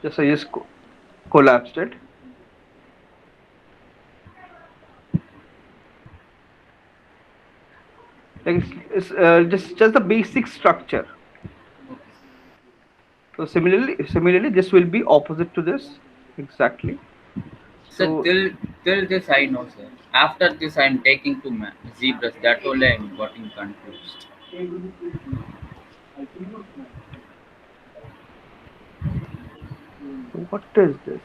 Just I just collapsed it. Like it's just the basic structure. Okay. So similarly, this will be opposite to this exactly. So So till this I know, sir. After this, I'm taking to zebras. That only I'm getting confused. what is this?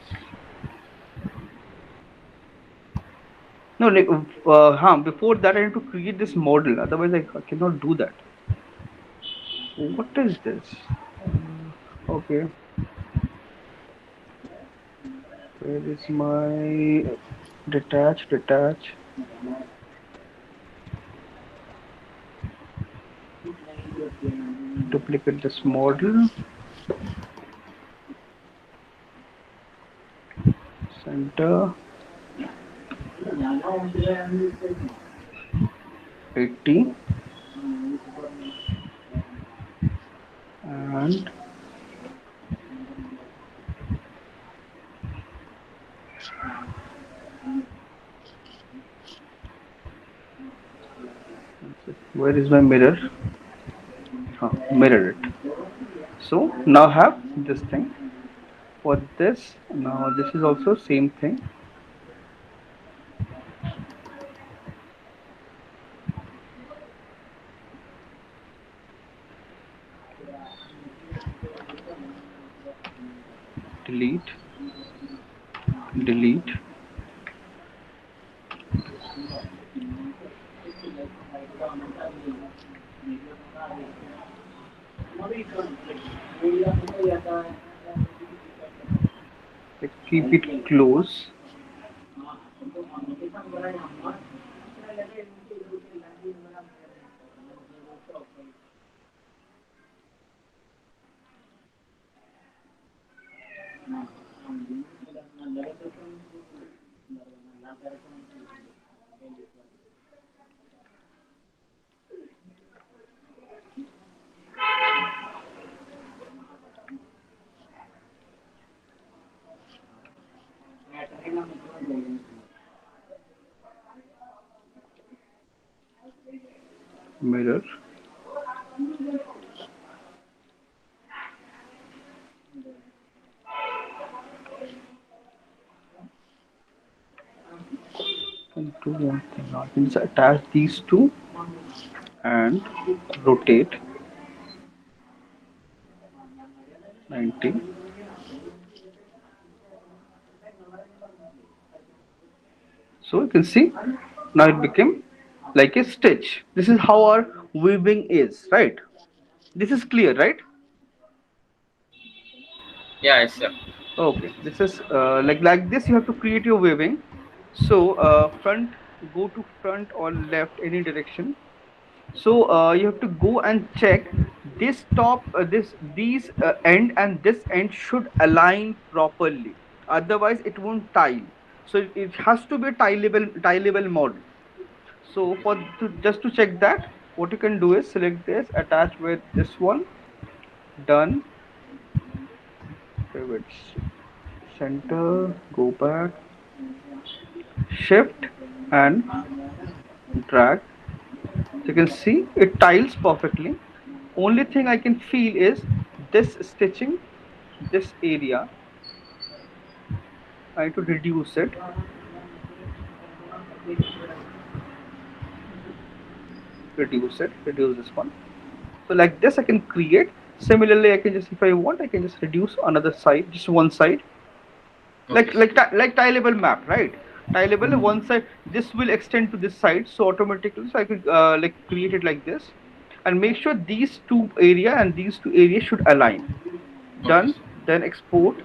No, like, before that I need to create this model. Otherwise, I cannot do that. What is this? Okay, where is my detach? Duplicate this model. Center 80 and where is my mirror? Mirror it. So now I have this thing. For this, now this is also same thing. Delete, delete. Like, keep it close. Mirror. And do one thing. Now I can just attach these two and rotate 90. So you can see now it became like a stitch. This is how our weaving is, right? This is clear, right? Yeah, yes, sir. Okay, this is like this. You have to create your weaving. So front, go to front or left, any direction. So you have to go and check this top, this these end and this end should align properly. Otherwise, it won't tile. So it has to be a tile level model. So just to check that, what you can do is select this, attach with this one, done, pivots, center, go back, shift and drag. So you can see it tiles perfectly. Only thing I can feel is this stitching, this area. I need to reduce it, reduce this one. So like this I can create. Similarly, I can just, if I want, I can just reduce another side, just one side, Okay, sir. like tile-level map, right? Tile-level one side, this will extend to this side, so automatically, so I could like create it like this, and make sure these two area and these two areas should align. Okay, Done. sir. Then export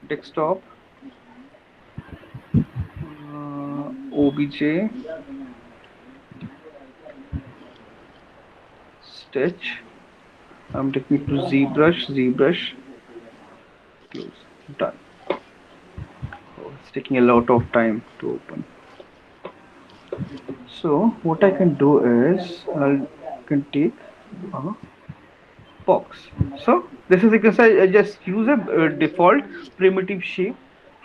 desktop, obj stitch. I'm taking it to ZBrush, close, done. Oh, it's taking a lot of time to open. So what I can do is I can take a box. So This is, you can say, just use a default primitive shape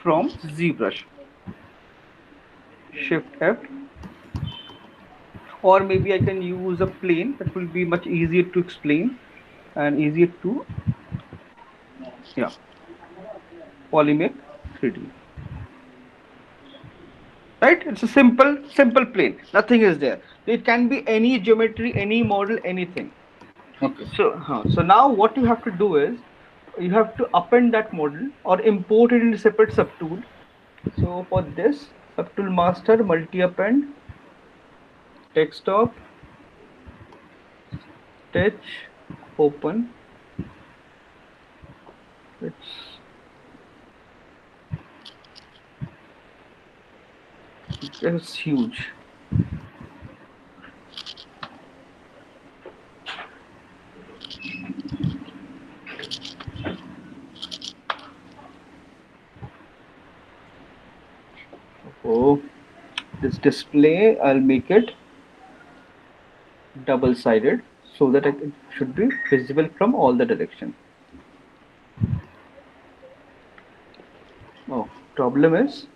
from ZBrush. Shift F, or maybe I can use a plane. That will be much easier to explain and easier to, yeah, polymake 3D. Right? It's a simple plane. Nothing is there. It can be any geometry, any model, anything. Okay, sir. So now what you have to do is you have to append that model or import it in a separate subtool. So for this, subtool master, multi append, desktop, stitch, open. It's huge. Oh, this display, I'll make it double sided so that it should be visible from all the direction. Oh, problem is,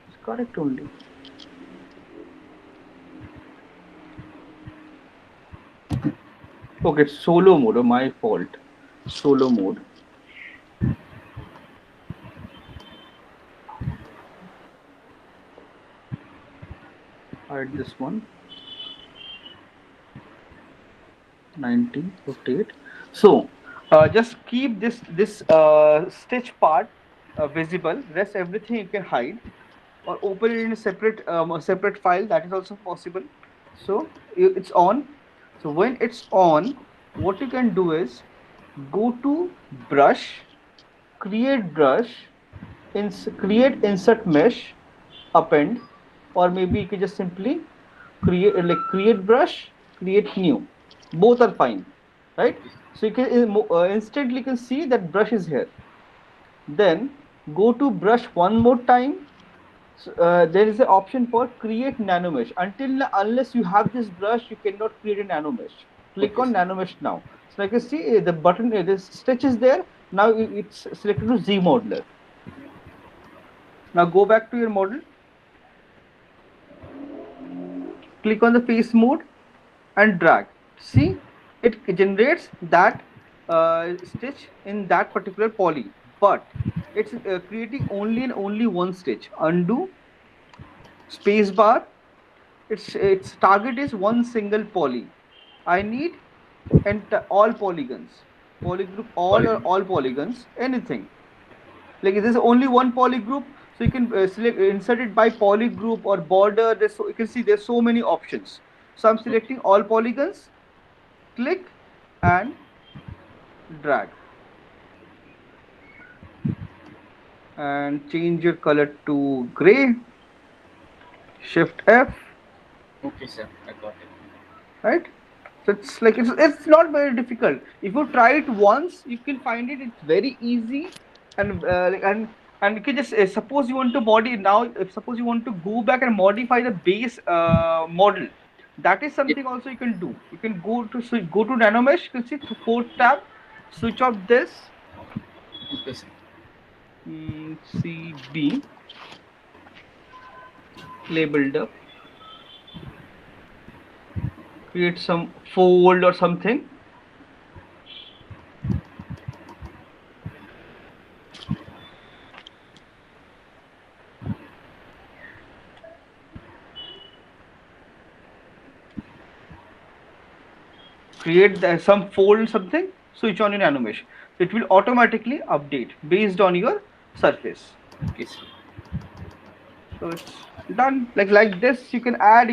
it's correct only. Okay, solo mode. Oh, my fault. Solo mode. Hide this one. 1958. So just keep this stitch part visible. Rest everything you can hide, or open it in a separate file. That is also possible. So it's on. So when it's on, what you can do is go to brush, create brush, create insert mesh, append, or maybe you can just simply create brush, create new. Both are fine, right? Okay, So you can instantly you can see that brush is here. Then go to brush one more time. So, there is an option for create nanomesh. Unless you have this brush, you cannot create a nanomesh. Click okay, on sir. nanomesh now. So like you see, the button, this stitch is there. Now it's selected to Z modeler. Now go back to your model. Click on the face mode and drag. See, it generates that stitch in that particular poly, but it's creating only and only one stitch. Undo, space bar. Its target is one single poly. I need and all polygons, polygroup all or Polygon. all polygons, anything. Like there's only one polygroup, so you can select insert it by polygroup or border. You can see there's so many options. So I'm Okay, selecting all polygons, click and drag, and change your color to gray. Shift F, okay, sir. I got it. right? So it's like it's not very difficult. If you try it once, you can find it. It's very easy, and and you can just suppose you want to modify now. If suppose you want to go back and modify the base model, that is Yeah. something also you can do. You can go to Nanomesh. You can see the fourth tab, switch off this, Okay, sir. CB labeled up, create some fold or something. Create some fold something, switch on in animation. So it will automatically update based on your surface. Okay, sir. So it's done. Like this, you can add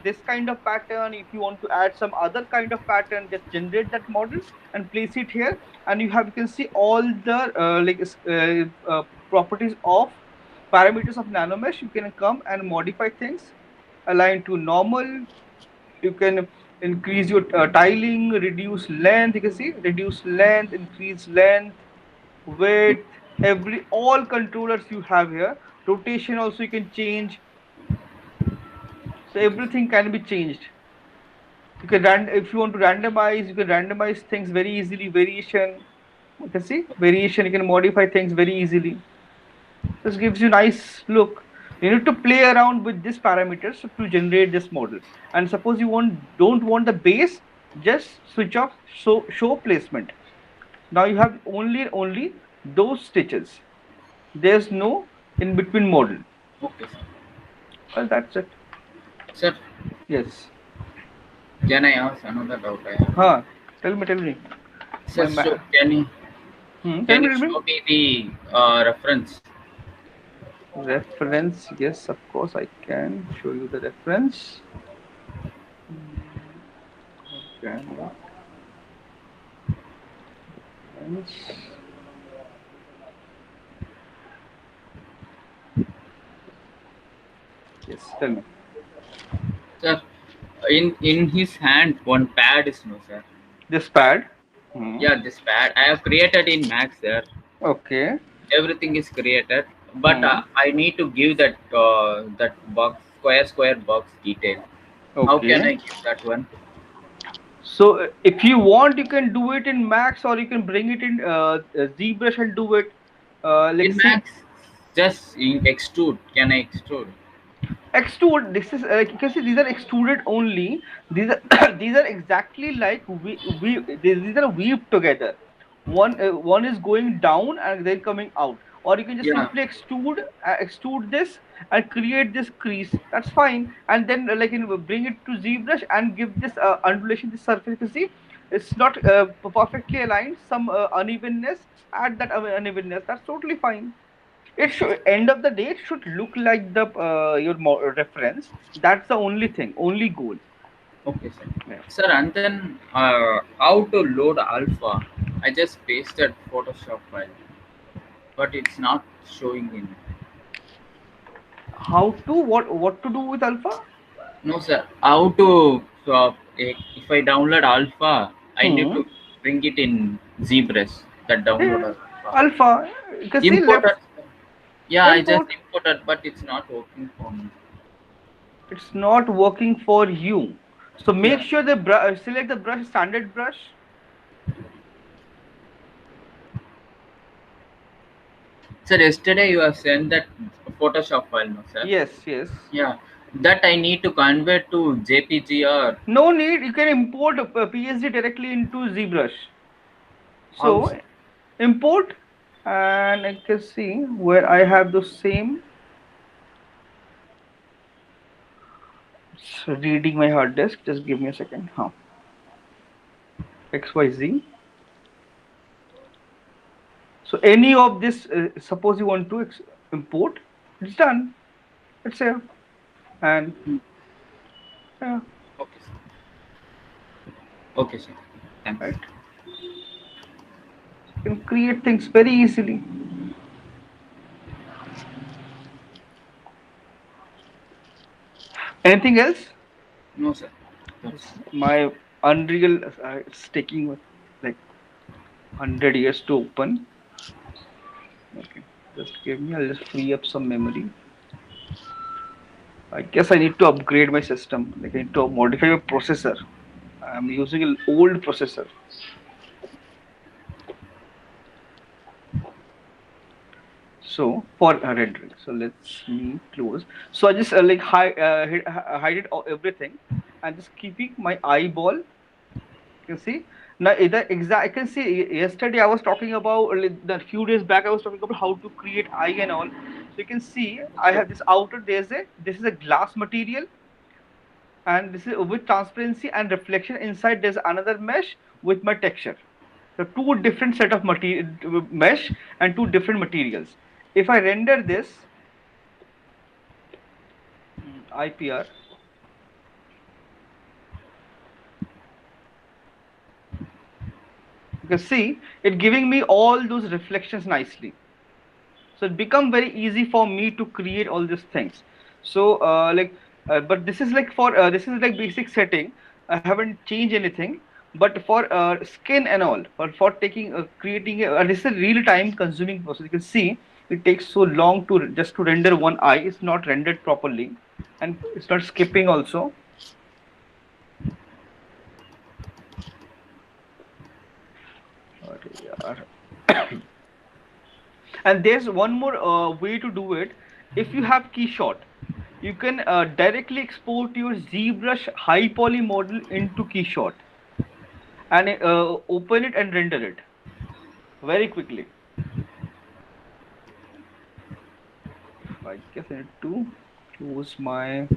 this kind of pattern. If you want to add some other kind of pattern, just generate that model and place it here, and you can see all the properties of parameters of nanomesh. You can come and modify things, align to normal. You can increase your tiling, reduce length. You can see reduce length, increase length, width, every all controllers you have here Rotation also you can change. So Okay, sir. everything can be changed. You can if you want to randomize, you can randomize things very easily. Variation, you can see variation. You can modify things very easily. This gives you nice look. You need to play around with these parameters to generate this model. And suppose you don't want the base, just switch off show placement. Now you have only those stitches. There's no in between model. Okay, sir. Well, that's it. Sir, Yes. can I ask another doubt I have? Huh. Tell me. Sir, My so man. Tell can me, you tell me. show me the reference? Reference. Yes, of course I can show you the reference. Canva reference. Yes, tell me. Sir, in his hand one pad is no, sir. This pad. Hmm. Yeah, this pad I have created in Max, sir. Okay. Everything is created, but Hmm. I need to give that box square box detail. How can Okay. I give that one? So if you want, you can do it in Max, or you can bring it in ZBrush and do it. Like In see, Max, just in extrude. Can I extrude? extrude. This is you can see these are extruded only. These are these are exactly like we these are weaved together. One is going down and then coming out, or you can just Yeah. simply extrude this and create this crease. That's fine. And then bring it to ZBrush and give this undulation, this surface. You see, it's not perfectly aligned. Some unevenness. Add that unevenness. That's totally fine. It Okay, should end of the day it should look like the reference. That's the only thing, only goal. okay, sir. Yeah. Sir, and then how to load alpha? I just pasted Photoshop file, but it's not showing in. How to what to do with alpha? No, sir. How to if I download alpha, I need Hmm. to bring it in ZBrush. That download Yeah. alpha. Alpha. You can see Imported. left Yeah, I just import. imported, but it's not working for me. It's not working for you. So make Yeah. sure the select the brush, standard brush. Sir, yesterday you have sent that Photoshop file, no, sir? Yes, yes. Yeah. That I need to convert to JPG or No need. You can import PSD directly into ZBrush. how, So sir? import, and I can see where I have the same. It's reading my hard disk. Just give me a second. Huh. XYZ. So any of this, suppose you want to import, it's done. It's here. And Hmm. yeah, Okay, sir. Okay, sir. Thanks. right. You can create things very easily. Anything else? No, sir. That's Yes. My Unreal it's taking like 100 years to open. Okay. Just give me. I'll just free up some memory. I guess I need to upgrade my system. Like I need to modify my processor. I'm using an old processor. So for rendering, so let's me close. So I just hide it all, everything, and just keeping my eyeball. You can see now the exact. I can see yesterday I was talking about the few days back I was talking about how to create eye and all. So you can see I have this outer. This is a glass material, and this is with transparency and reflection inside. There's another mesh with my texture. So two different set of material mesh and two different materials. If I render this IPR, you can see it giving me all those reflections nicely. So it become very easy for me to create all these things. So but this is like for this is like basic setting. I haven't changed anything. But for skin and all, for taking creating this is a real time consuming process. You can see it takes so long to just to render one eye. It's not rendered properly, and it's not skipping also. अरे यार. And there's one more way to do it. If you have keyshot, you can directly export your ZBrush high poly model into keyshot and open it and render it very quickly. I guess I need to close my.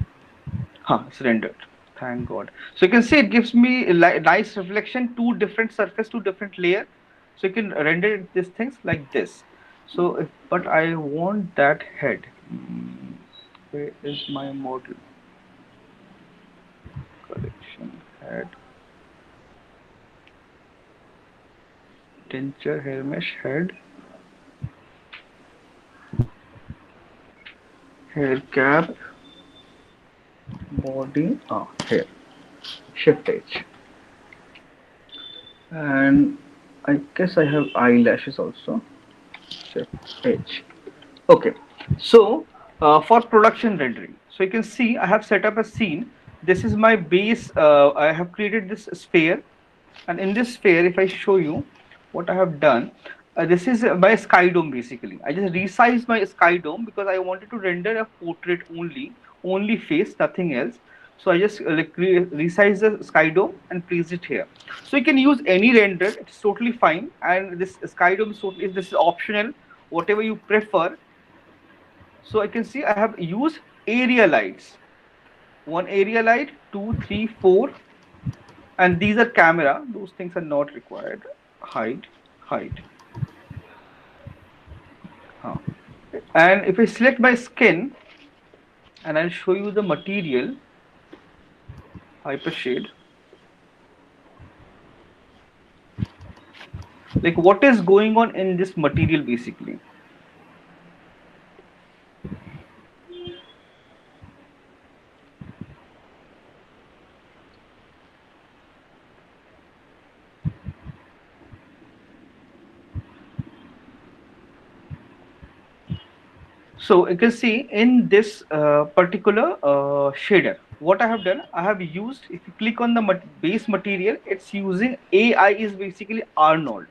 Huh, it's rendered. Thank God. So you can see it gives me a nice reflection, two different surface, two different layer. So you can render these things like this. So, but I want that head. Where is my model? Collection head, tincture, hair mesh, head, hair cap, body, hair, shift H. And I guess I have eyelashes also, shift H. Okay, so for production rendering, so you can see I have set up a scene. This is my base. I have created this sphere, and in this sphere, if I show you what I have done, this is my sky dome basically. I just resized my sky dome because I wanted to render a portrait only, only face, nothing else. So I just resize the sky dome and place it here. So you can use any render; it's totally fine. And this sky dome is totally, this is optional, whatever you prefer. So I can see I have used area lights. One area light, two, three, four, and these are camera. Those things are not required. Hide, hide. Huh. And if I select my skin, and I'll show you the material, hyper shade. Like what is going on in this material basically. So you can see in this particular shader, what I have done, I have used, if you click on the base material, it's using AI is basically Arnold.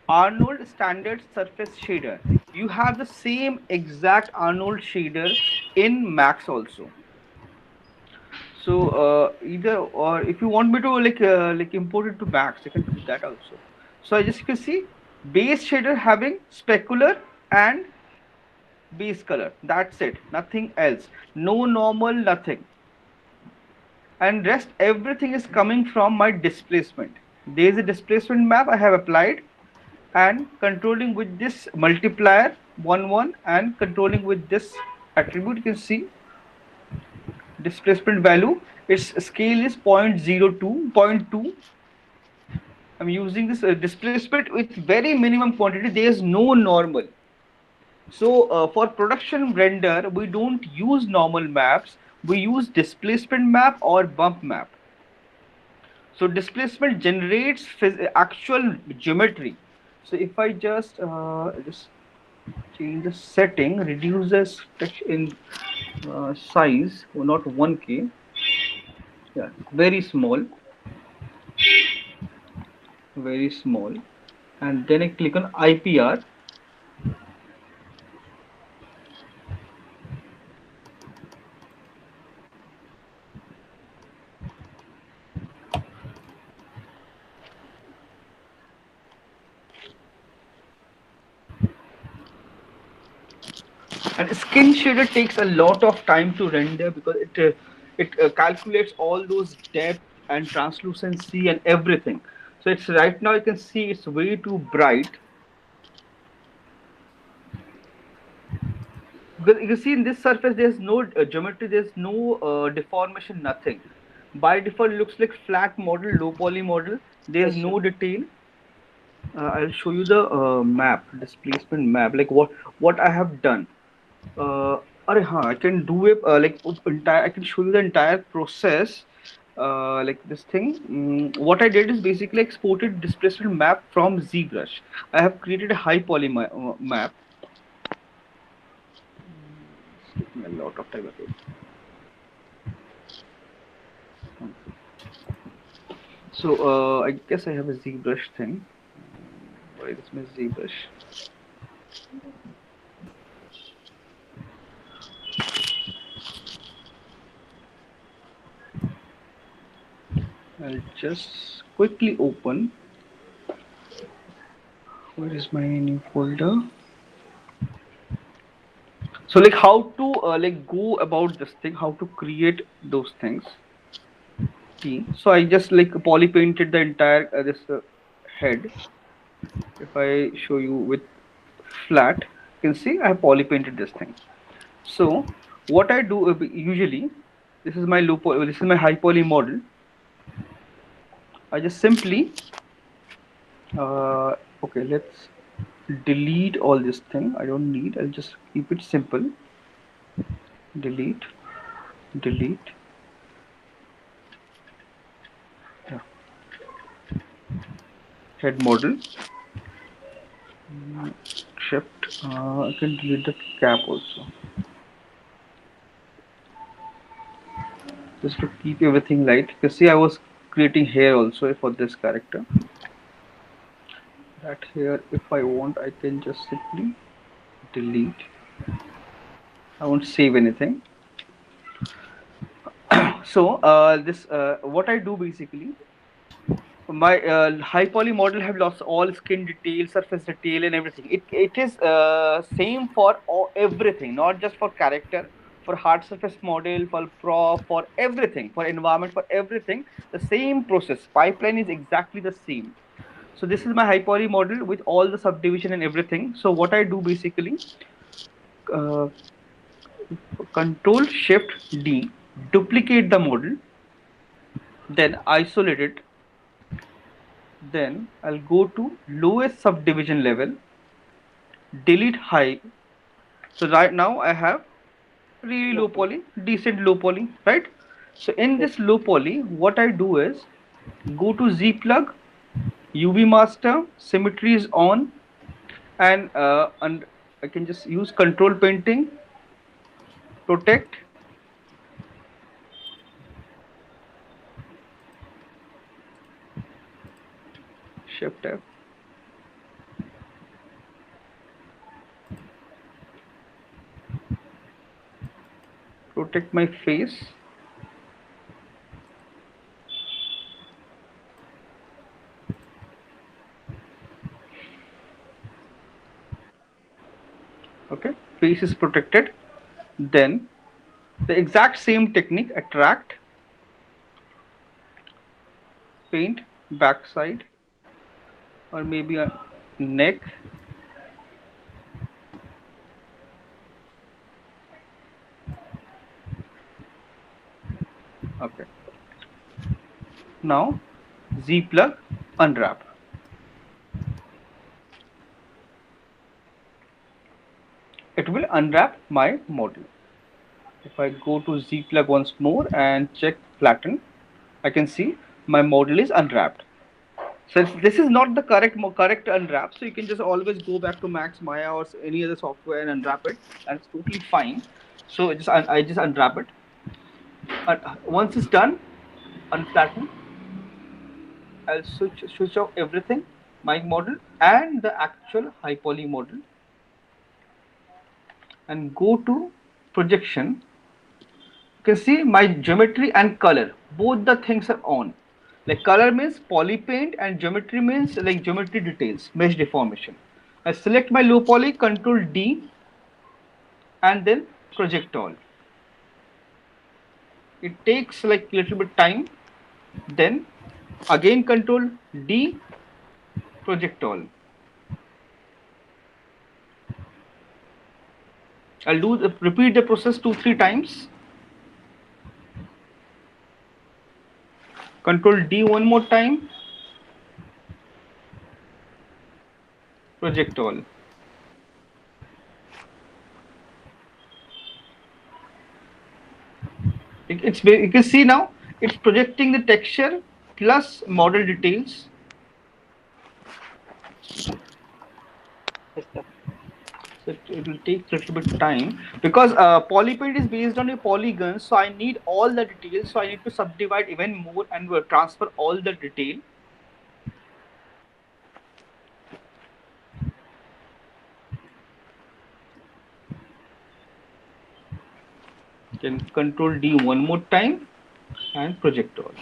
Arnold standard surface shader. You have the same exact Arnold shader in Max also. So either, or if you want me to like import it to Max, I can do that also. So I just, you can see base shader having specular and base color. That's it. Nothing else. No normal, nothing. And rest everything is coming from my displacement. There is a displacement map I have applied and controlling with this multiplier 1 1 and controlling with this attribute. You can see displacement value. Its scale is 0.02, zero 0.2. I'm using this displacement with very minimum quantity. There is no normal. So for production render, we don't use normal maps. We use displacement map or bump map. So displacement generates actual geometry. So if I just change the setting, reduce the in size, not 1K, yeah, very small, and then I click on IPR. And skin shader takes a lot of time to render because it calculates all those depth and translucency and everything. So it's right now you can see it's way too bright because you can see in this surface there's no geometry, there's no deformation, nothing. By default it looks like flat model, low poly model. There's Yes, sir. no detail. I'll show you the map, displacement map, like what I have done. uh, I can do it like entire. I can show you the entire process. Like this thing. What I did is basically exported displacement map from ZBrush. I have created a high poly map. a lot of time ago. So I guess I have a ZBrush thing. Why is my ZBrush? I'll just quickly open. Where is my new folder? So like how to like go about this thing, how to create those things. So I just like poly painted the entire this head. If I show you with flat, you can see I have poly painted this thing. So what I do usually, this is my low poly, this is my high poly model. I just simply okay, let's delete all this thing. I don't need. I'll just keep it simple. Delete, delete. Yeah. Head model. Shift. I can delete the cap also. Just to keep everything light. You see, I was creating hair also for this character. That hair, if I want, I can just simply delete. I won't save anything. So this what I do basically, my high poly model have lost all skin detail, surface detail, and everything. It is same for everything, not just for character, for hard surface model, for prop, for everything, for environment, for everything. The same process pipeline is exactly the same. So this is my high poly model with all the subdivision and everything. So what I do basically, uh, Control Shift D, duplicate the model, then isolate it. Then I'll go to lowest subdivision level, delete high. So right now I have really low Okay. poly, decent low poly, right? So in Yes. this low poly, what I do is go to Z plug, UV master, symmetry is on, and I can just use control painting, protect, shift F, protect my face. Okay, face is protected. Then the exact same technique, attract, paint backside, or maybe a neck. Okay, now Z plug, unwrap. It will unwrap my model. If I go to Z plug once more and check flatten, I can see my model is unwrapped. So this is not the correct unwrap, so you can just always go back to Max Maya or any other software and unwrap it, and it's totally fine. So I just unwrap it. Once it's done, unflatten. I'll switch off everything, my model and the actual high poly model, and go to projection. You can see my geometry and color, both the things are on. Like color means poly paint and geometry means like geometry details, mesh deformation. I select my low poly, control D, and then project all. It takes like little bit time. Then again control D, project all. Repeat the process 2-3 times. Control D one more time, project all. You can see now it's projecting the texture plus model details. Yes, sir. So it will take a little bit time because polypaint is based on a polygon. So I need all the details. So I need to subdivide even more and transfer all the detail. Then Control D one more time and project all.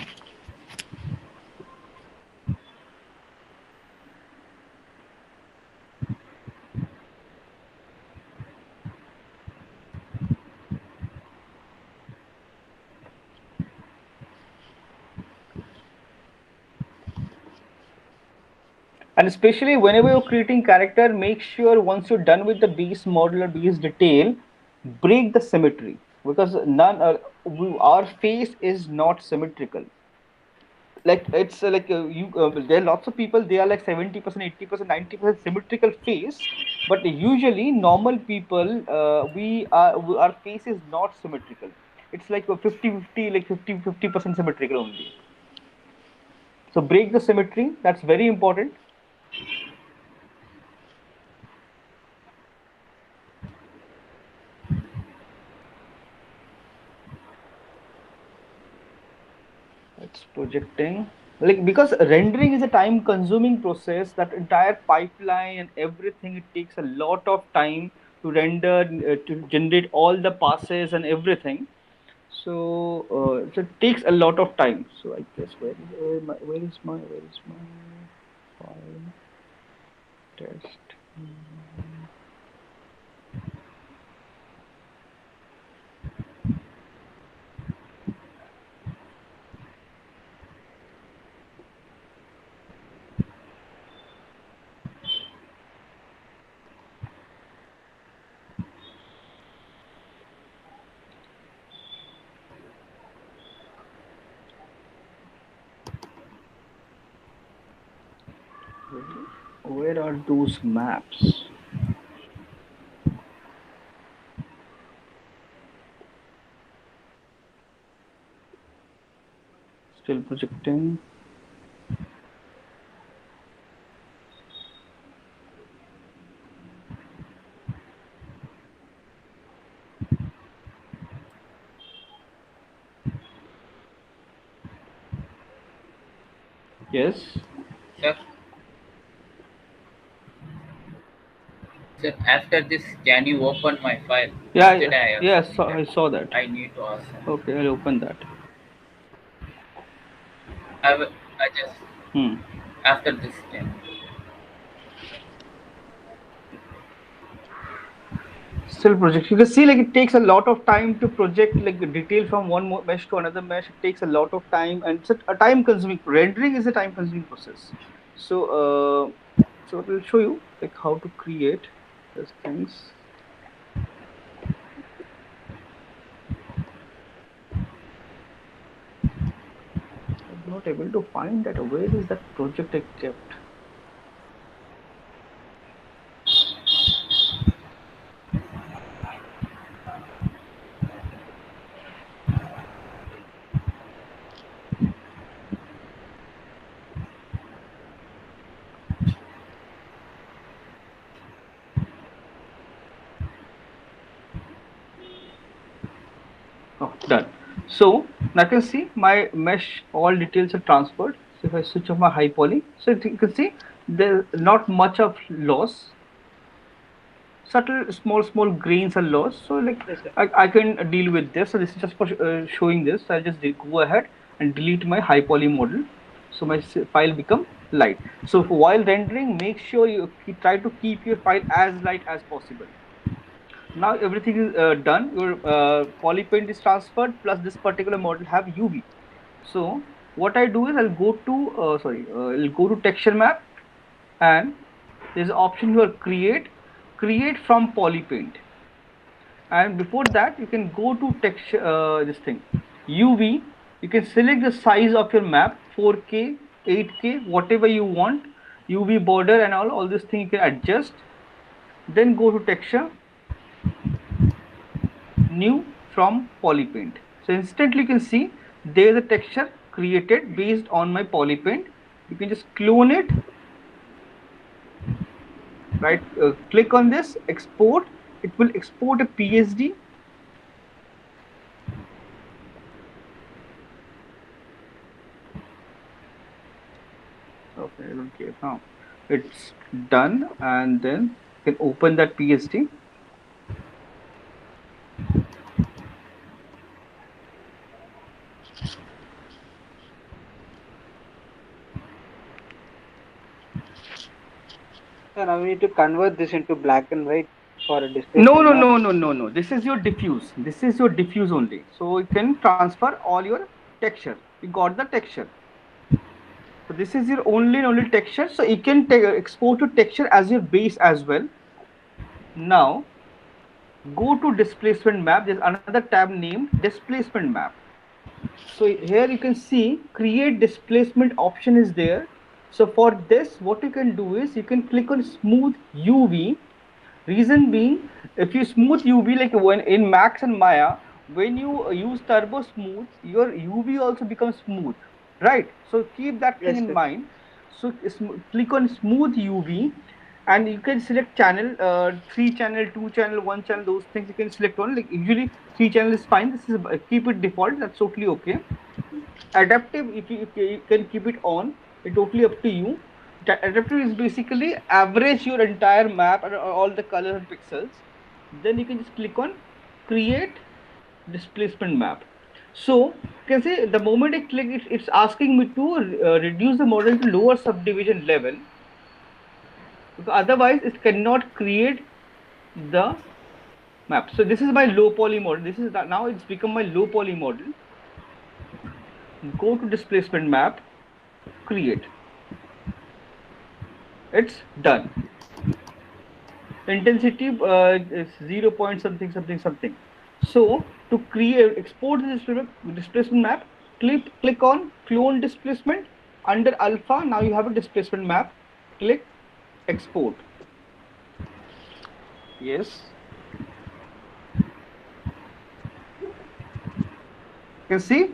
And especially whenever you're creating character, make sure once you're done with the base model or base detail, break the symmetry because our face is not symmetrical. Like it's like you there are lots of people, they are like 70%, 80%, 90% symmetrical face, but usually normal people, our face is not symmetrical. It's like a 50-50, like 50% symmetrical only. So break the symmetry, that's very important. It's projecting, like because rendering is a time consuming process, that entire pipeline and everything, it takes a lot of time to render, to generate all the passes and everything. So it takes a lot of time. So I guess where is my file test. Where are those maps? Still projecting. Yes. Sir, sir, after this, can you open my file? Yeah, Yesterday I have yes, submitted. I saw that. I need to ask. Okay, I'll open that. I just Hmm. after this can. Still project. You can see like it takes a lot of time to project like the detail from one mesh to another mesh. It takes a lot of time, and it's a time consuming. Rendering is a time consuming process. So it will show you like how to create these things. I'm not able to find that. Where is that project I kept? Oh, done. So now I can see my mesh, all details are transferred. So if I switch off my high poly, so you can see there's not much of loss. Subtle small grains are lost, so like I can deal with this. So this is just for showing this. So I'll just go ahead and delete my high poly model, so my file become light. So while rendering, make sure you try to keep your file as light as possible. Now everything is done. Your polypaint is transferred, plus this particular model have UV. So what I do is I'll go to I'll go to texture map, and there's an option here, create from polypaint. And before that you can go to texture, this thing, UV. You can select the size of your map, 4K, 8K, whatever you want, UV border and all this thing you can adjust. Then go to texture, new from polypaint. So instantly you can see there's a texture created based on my polypaint. You can just clone it right? Click on this, export. It will export a PSD. Okay, okay, now it's done, and then you can open that PSD. So now we need to convert this into black and white for a No, displacement no, map. no, no, no, no. This is your diffuse. This is your diffuse only. So you can transfer all your texture. You got the texture. So this is your only texture. So you can export your texture as your base as well. Now go to displacement map. There's another tab named displacement map. So here you can see create displacement option is there. So for this, what you can do is you can click on smooth UV. Reason being, if you smooth UV like when in Max and Maya, when you use turbo smooth, your UV also becomes smooth, right? So keep that thing Yes, in sir. mind. So click on smooth UV, and you can select channel, three channel, two channel, one channel. Those things you can select on. Like usually three channel is fine. This is keep it default. That's totally okay. Adaptive, if you can keep it on, it's totally up to you. Adaptive is basically average your entire map and all the colors and pixels. Then you can just click on create displacement map. So you can say the moment I click it, it's asking me to reduce the model to lower subdivision level, because otherwise it cannot create the map. So this is my low poly model. This is that now it's become my low poly model. Go to displacement map, create. It's done. Intensity is 0 point something something something. So to create export the displacement map, click on clone displacement under alpha. Now you have a displacement map. Click export. Yes, you can see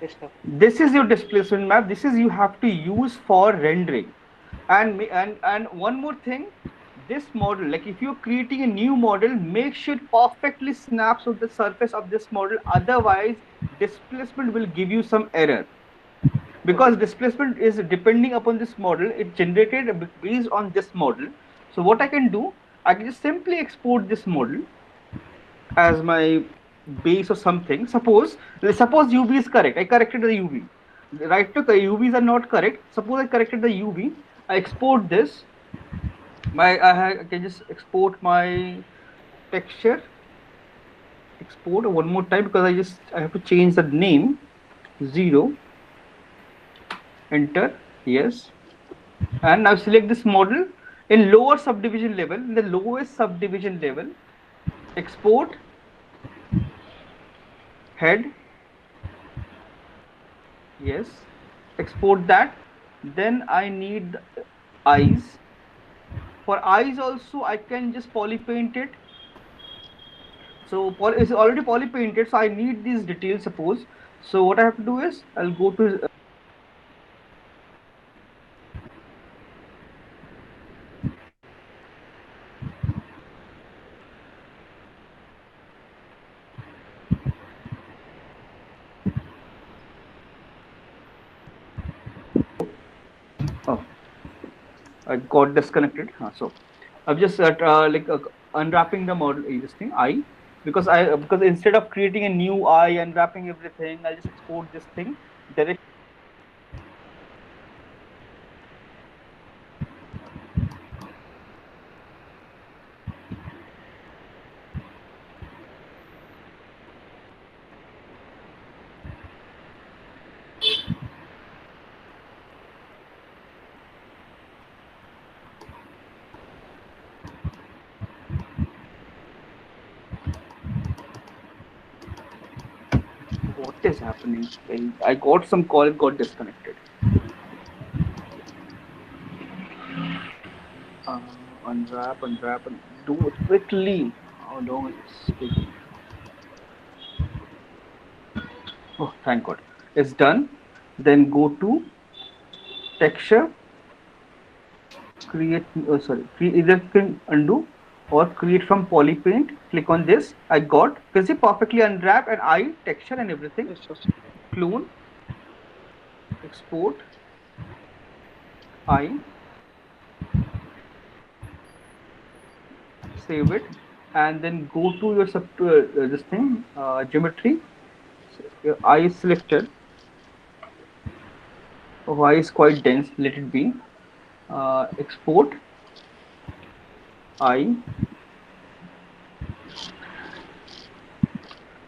Yes, sir. this is your displacement map. This is you have to use for rendering. And one more thing, this model, like if you're creating a new model, make sure it perfectly snaps on the surface of this model. Otherwise displacement will give you some error, because Okay. displacement is depending upon this model. It generated based on this model. So what I can do, I can just simply export this model as my base or something. Suppose UV is correct. I corrected the UV. Right to UVs are not correct. Suppose I corrected the UV. I export this. I can just export my texture. Export one more time, because I have to change the name. Zero. Enter. Yes. And now select this model in lower subdivision level. In the lowest subdivision level, export head. Yes, export that. Then I need the eyes. For eyes also, I can just poly paint it. So it's already poly painted. So I need these details. Suppose. So what I have to do is I'll go to. Oh, I got disconnected. So I'm just unwrapping the model. This thing I, because instead of creating a new I, unwrapping everything, I'll just export this thing directly. What is happening? I got some call. It got disconnected. Unwrap, and do it quickly. How long it's taking? Oh, thank God. It's done. Then go to texture, create, sorry, either can undo or create from polypaint. Click on this. I got, can see perfectly unwrap and eye texture and everything. Yes, yes. Clone, export, eye, save it, and then go to your this thing, geometry. So your eye is selected. Oh, eye is quite dense. Let it be. Export, eye.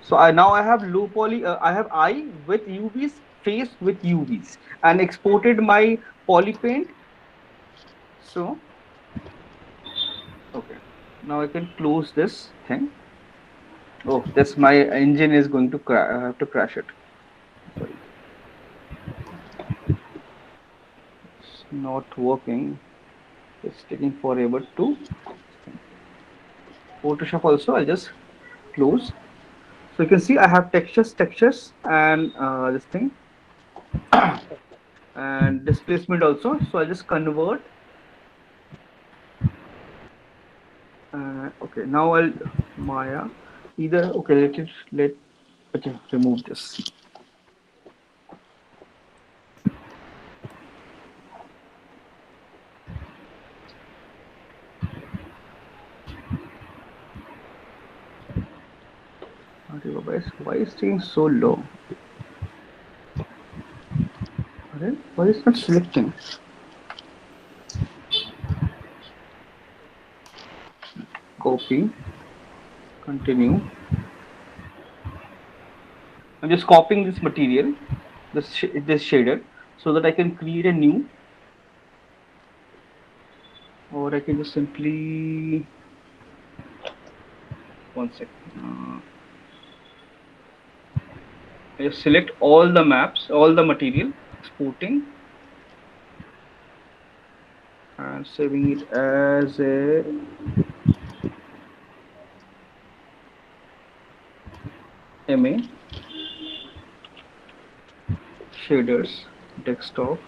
So I now I have low poly. I have eye with UVs, face with UVs, and exported my poly paint. So okay, now I can close this thing. Oh, this my engine is going to I have to crash it. Sorry, it's not working. It's taking forever to Photoshop. Also, I'll just close. So you can see I have textures, and this thing and displacement also. So I'll just convert. Okay, now I'll Maya. Either okay, let okay remove this. Why is staying so low? Why is not selecting? Copy, continue. I'm just copying this material, this shader, so that I can create a new, or I can just simply one second. I just select all the maps, all the material, exporting, and saving it as a MA shaders desktop.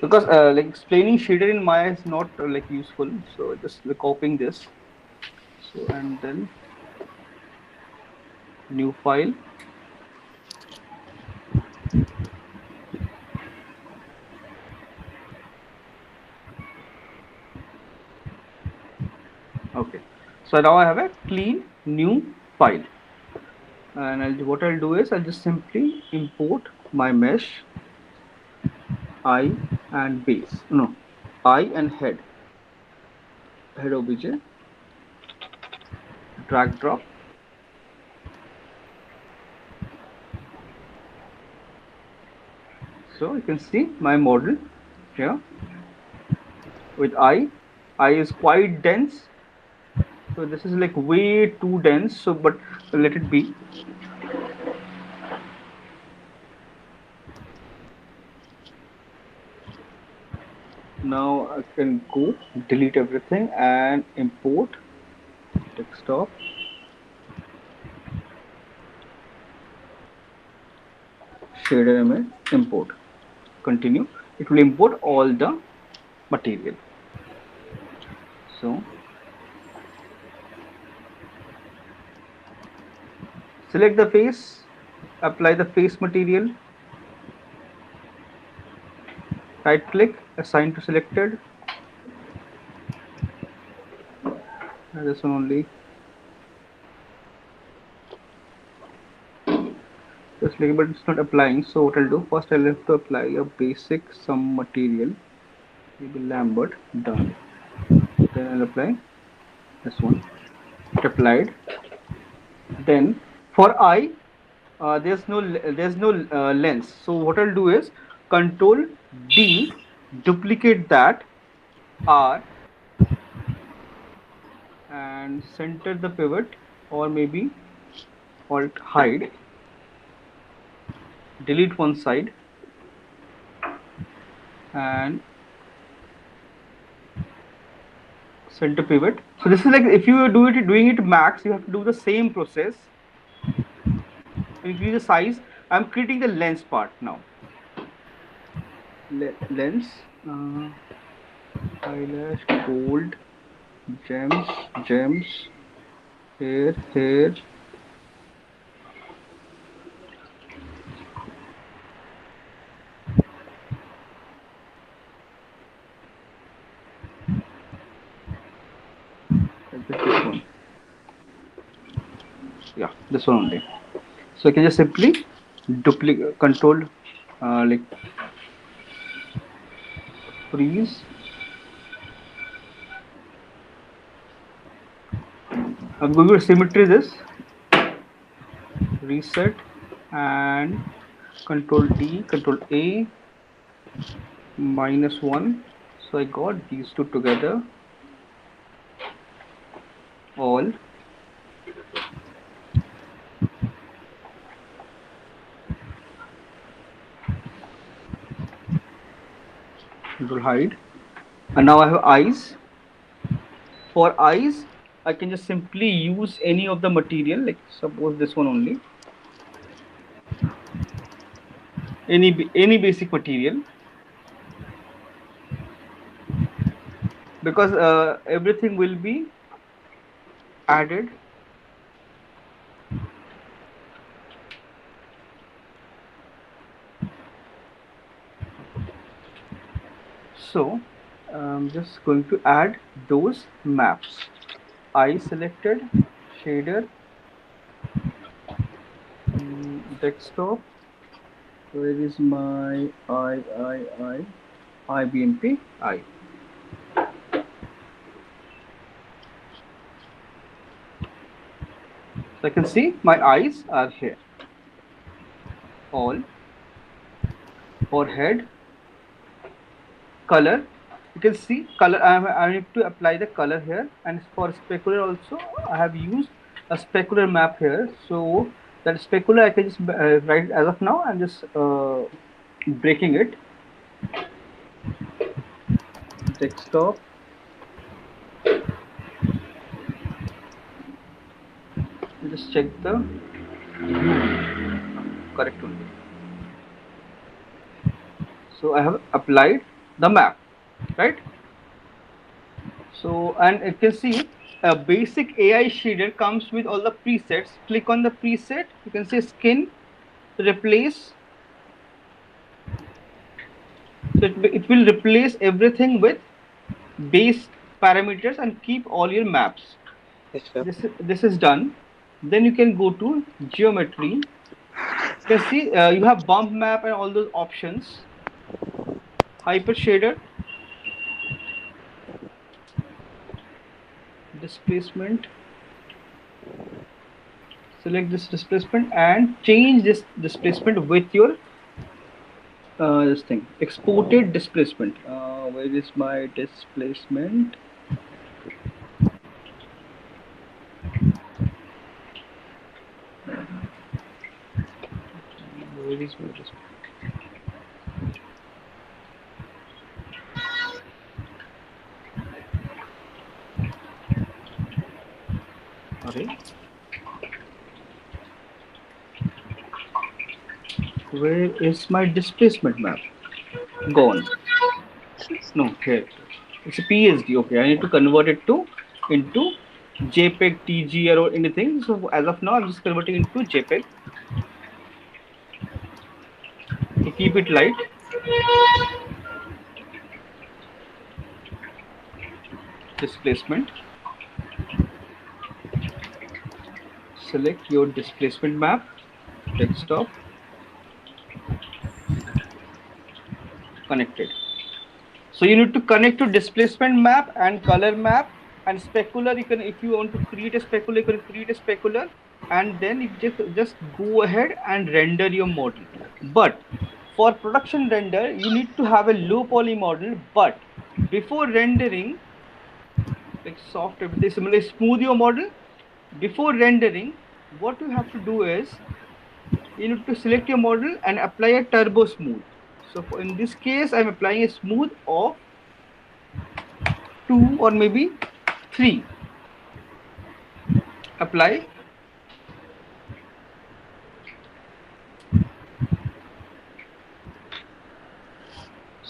Because like explaining shader in Maya is not like useful, so just copying this. So and then new file. Okay, so now I have a clean new file, and what I'll do is I'll just simply import my mesh, eye and base. No, eye and head obj, drag drop. So you can see my model here with eye. Eye is quite dense, so this is like way too dense. So but let it be. Now I can go delete everything and import desktop, shader image, import. Continue. It will import all the material. So select the face, apply the face material, right click, assign to selected. This one only. Just like, but it's not applying. So what I'll do first, I'll have to apply a basic some material, maybe Lambert. Done. Then I'll apply this one. It applied. Then for eye, there's no lens. So what I'll do is Control D, duplicate that R, and center the pivot, or maybe Alt hide, delete one side, and center pivot. So this is like if you do it doing it max, you have to do the same process. Increase the size. I'm creating the lens part now. Lens. uh, eyelash, gold, gems, gems, hair, like this one. Yeah, this one only. So I can just simply duplicate, control, like freeze. I'm going to symmetry this, reset, and control D, control A, -1. So I got these two together, all, control hide. And now I have eyes. For eyes, I can just simply use any of the material, like suppose this one only, any basic material, because everything will be added. So I'm just going to add those maps. Eye selected, shader, desktop. Where is my IBMP? I. So I can see my eyes are here. All, forehead, color. You can see color. I need to apply the color here, and for specular also, I have used a specular map here. So that specular I can just write as of now. I'm just breaking it. Desktop. Just check the correct only. So I have applied the map, right? So, and you can see a basic AI shader comes with all the presets. Click on the preset. You can see skin, replace. So it will replace everything with base parameters and keep all your maps. Yes, sir. This is done. Then you can go to geometry. You can see you have bump map and all those options. Hyper shader, displacement. Select this displacement and change this displacement with your this thing, exported displacement. Where is my displacement? Where is my displacement? Array. Where is my displacement map? Gone. No, here. It's a PSD. Okay, I need to convert it to into JPEG, TGR, or anything. So as of now, I'm just converting into JPEG to keep it light. Displacement. Select your displacement map. Desktop. Connected. So you need to connect to displacement map and color map and specular. You can, if you want to create a specular, you can create a specular, and then you just go ahead and render your model. But for production render, you need to have a low poly model. But before rendering, like soft everything, similarly smooth your model. Before rendering, what you have to do is you need to select your model and apply a turbo smooth. So in this case, I'm applying a smooth of 2 or maybe 3. Apply.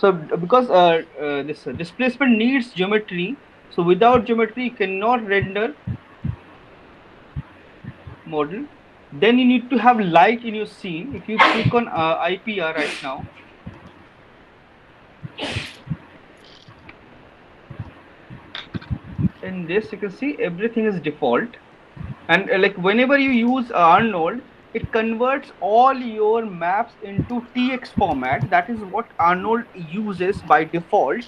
So because this displacement needs geometry, so without geometry you cannot render model. Then you need to have light in your scene. If you click on IPR right now, in this you can see everything is default. And like whenever you use Arnold, it converts all your maps into TX format. That is what Arnold uses by default.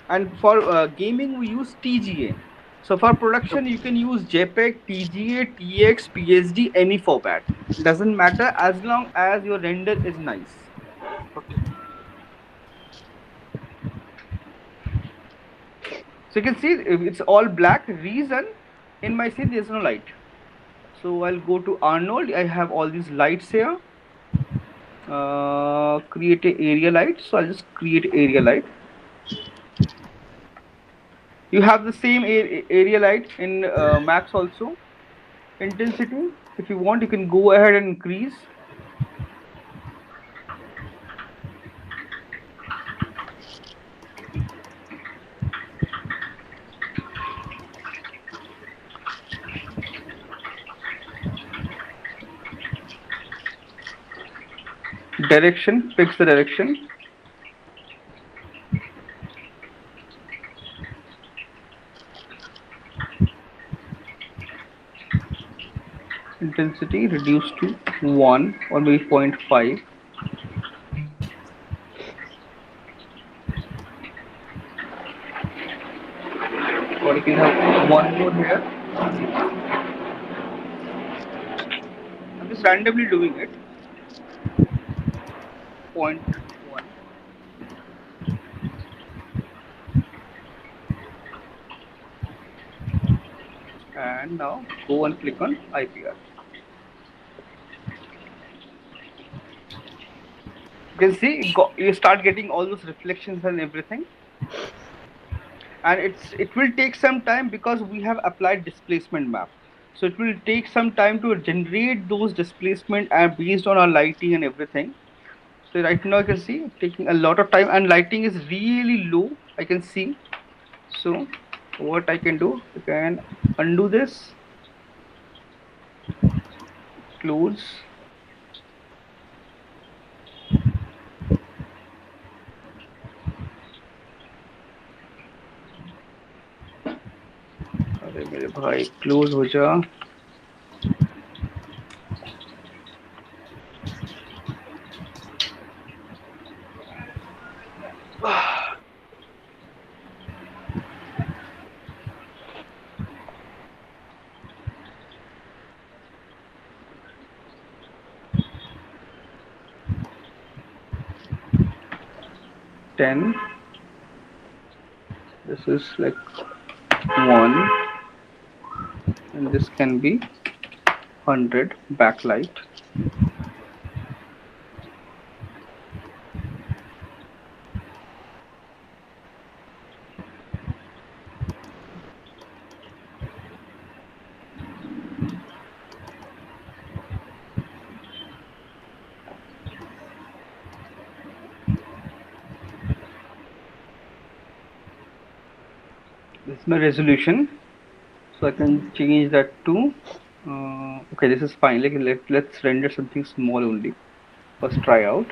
And for gaming we use TGA. So for production you can use JPEG, TGA, TX, PSD, any format. Doesn't matter as long as your render is nice. Okay. So you can see it's all black. Reason, in my scene there's no light. So I'll go to Arnold. I have all these lights here. Create a area light. So I'll just create area light. You have the same area light in max also. Intensity, if you want, you can go ahead and increase. Direction, fix the direction. Intensity reduce to 1 or maybe 0.5. Or you can have one more here. I'm just randomly doing it. 0.1. And now go and click on IPR. You can see you start getting all those reflections and everything. And it will take some time because we have applied displacement map. So it will take some time to generate those displacement and based on our lighting and everything. So right now you can see taking a lot of time and lighting is really low. I can see. So what I can do, I can undo this, close. अरे मेरे भाई close हो जा. 10. This is like 1, and this can be 100 backlight. This is my resolution, so I can change that to okay, this is fine. Like let's render something small only. First try out.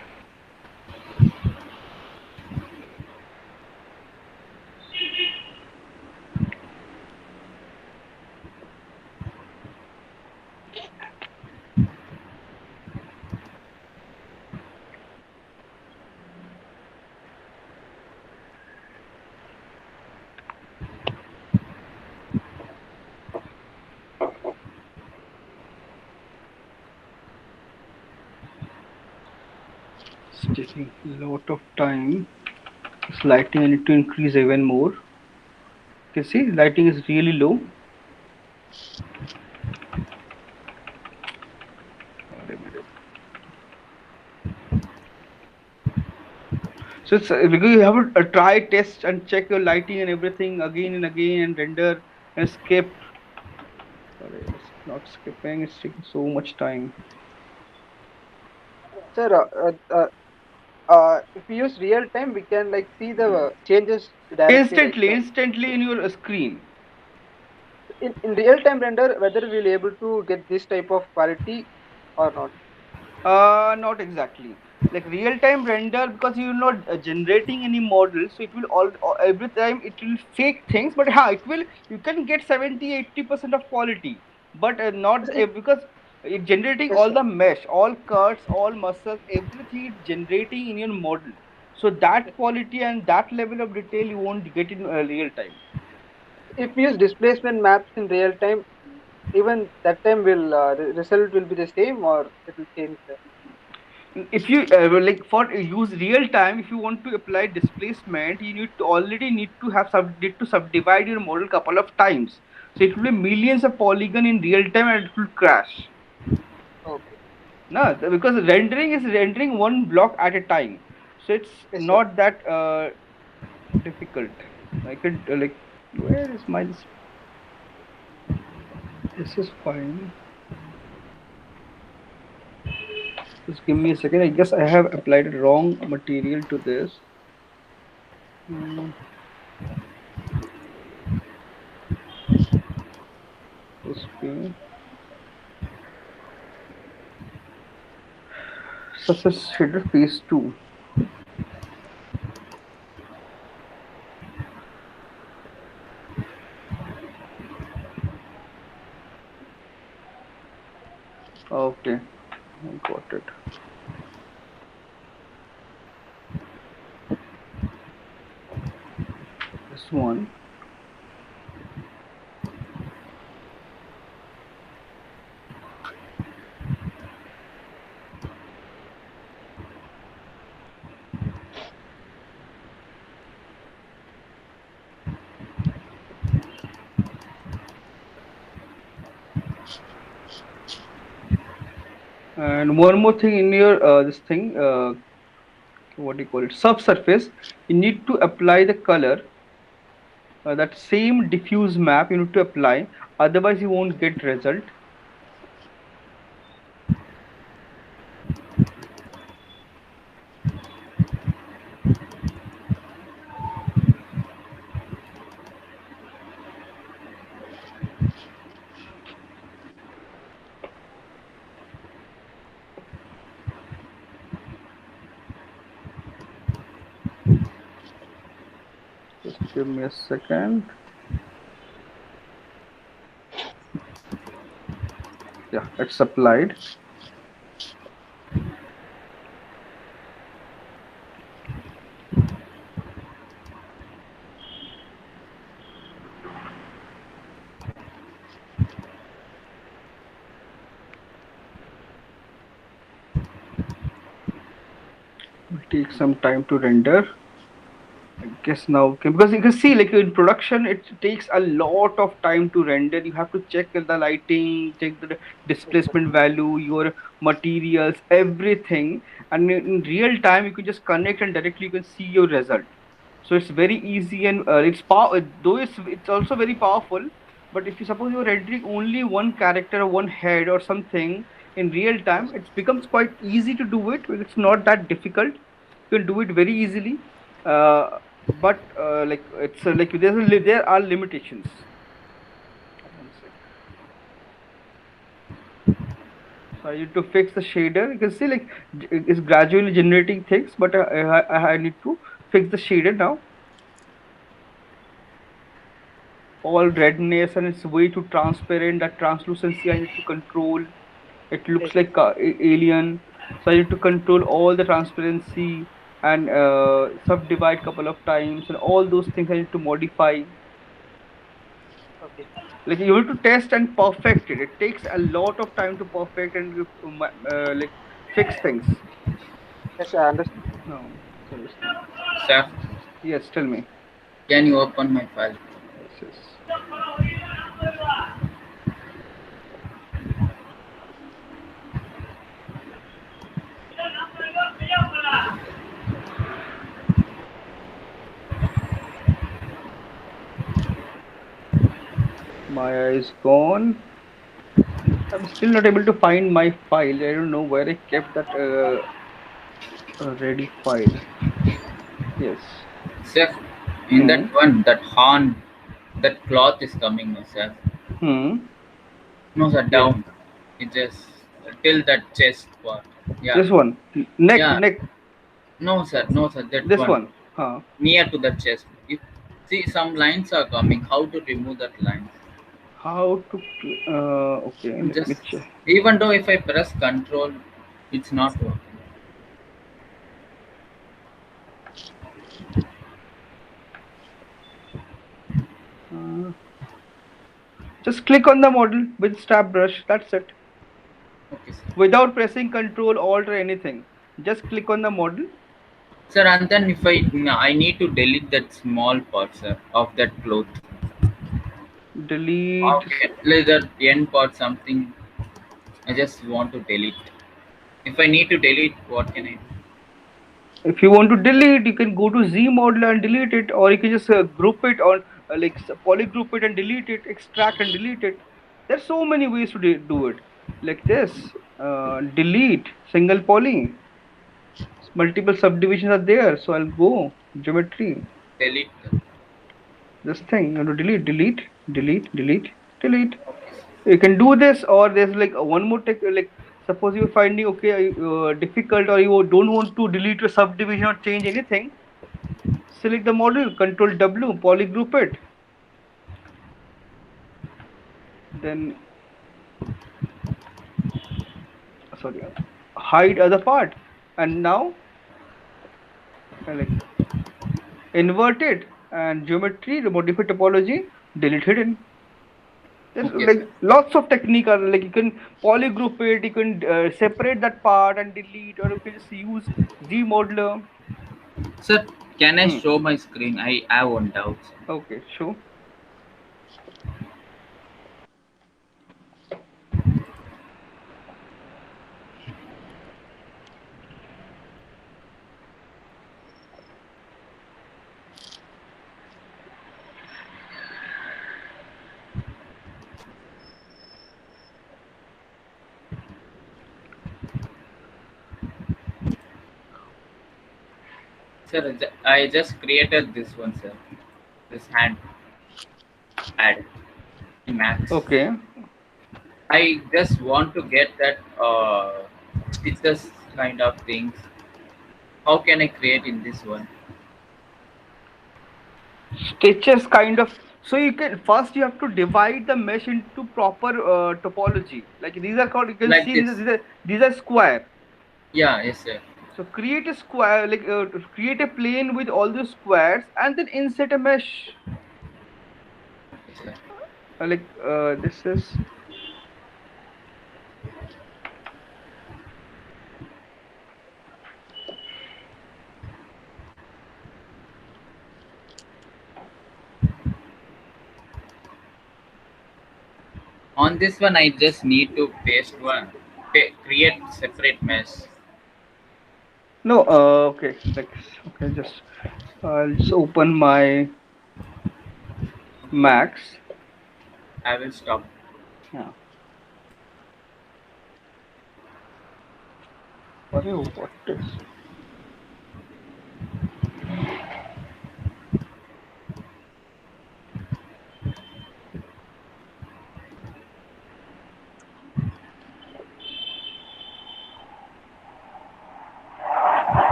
It's taking a lot of time. This lighting I need to increase even more. You can see lighting is really low. So it's because you have to try, test, and check your lighting and everything again and again, and render and skip. Sorry, it's not skipping. It's taking so much time. Sir, if we use real time, we can like see the changes directly, right? Instantly in your screen. In real time render, whether we'll able to get this type of quality or not. Not exactly. Like real time render, because you're not generating any model, so it will every time it will fake things. But it will. You can get 70-80% of quality, but not So if, because it's generating yes, all sir. the mesh, all cuts, all muscles, everything it's generating in your model. So that Yes. quality and that level of detail you won't get in real time. If we use displacement maps in real time, even that time will result will be the same or it will change. If you like for use real time, if you want to apply displacement, you need to subdivide your model couple of times, so it will be millions of polygon in real time and it will crash. Okay. No, because rendering is rendering one block at a time, so it's Yes, sir. not that difficult. I could like, where is my this is fine. Just give me a second. I guess I have applied wrong material to this. Hmm, okay. Surface shader phase 2. Okay, I got it. This one. And one more thing in your this thing, what do you call it? Subsurface. You need to apply the color. That same diffuse map you need to apply. Otherwise, you won't get result. Just give me a second. Yeah, it's applied. Will take some time to render. I guess now, okay, because you can see like in production it takes a lot of time to render. You have to check the lighting, check the Yes, sir. displacement value, your materials, everything, and in real time you can just connect and directly you can see your result. So it's very easy and it's power. Though it's also very powerful. But if you suppose you're rendering only one character or one head or something in real Yes, time, sir. it becomes quite easy to do it. It's not that difficult. You can do it very easily. But like it's like there are limitations. One sec. So I need to fix the shader. You can see like it's gradually generating things, but I need to fix the shader now. All redness and it's way too transparent. That translucency I need to control. It Yes, looks sir. like alien, so I need to control all the transparency and subdivide couple of times and all those things I need to modify. Okay. Like you have to test and perfect it. It takes a lot of time to perfect and like fix things. Yes, sir, I understand. No, so this thing. Sir, Yes, tell me. can you open my file? Yes, yes. Maya is gone. I'm still not able to find my file. I don't know where I kept that. Ready file. Yes. Sir, in that Hmm. one, that horn, that cloth is coming, no, sir. Hmm. No, sir, Yes. down. It just till that chest part. Yeah, This one. Neck. yeah. Neck. No, sir, that This one one. Huh. near to the chest. If see some lines are coming, how to remove that lines? How to? Okay. Let me Just check. even though if I press control, it's not working. Uh, just click on the model with stab brush. That's it. Okay, sir. Without pressing Control, Alt, or anything. Just click on the model. Sir, and then if I no, I need to delete that small part, sir, of that cloth. Delete. Okay, like that end part something. I just want to delete. If I need to delete, what can I do? If you want to delete, you can go to Z model and delete it, or you can just group it on polygroup it and delete it, extract and delete it. There's so many ways to do it. Like this, delete single poly. Multiple subdivisions are there, so I'll go geometry. Delete. This thing, you know, delete, delete. Okay, sir. You can do this, or there's like one more tech. Like suppose you're finding okay difficult, or you don't want to delete your subdivision or change anything. Select the model, Control W, polygroup it, then sorry, hide other part, and now like invert it and geometry, modify topology, delete hidden. There's Okay, like sir. lots of technique are like you can polygroup it, you can separate that part and delete, or you can just use Z modeler. Sir, can I Hmm. show my screen? I have one doubt, sir. Okay, sure. Sir, I just created this one, sir. This hand ad in Max. Okay. I just want to get that stitches kind of things. How can I create in this one? Stitches kind of, so you can first you have to divide the mesh into proper topology. Like these are called, you can Like see this. these are square. Yeah, yes, sir. So create a square, like create a plane with all the squares, and then insert a mesh. Okay, sir. This is On this one, I just need to paste one, create separate mesh. no okay, like okay, just I'll just open my Max. I will stop. Yeah. What is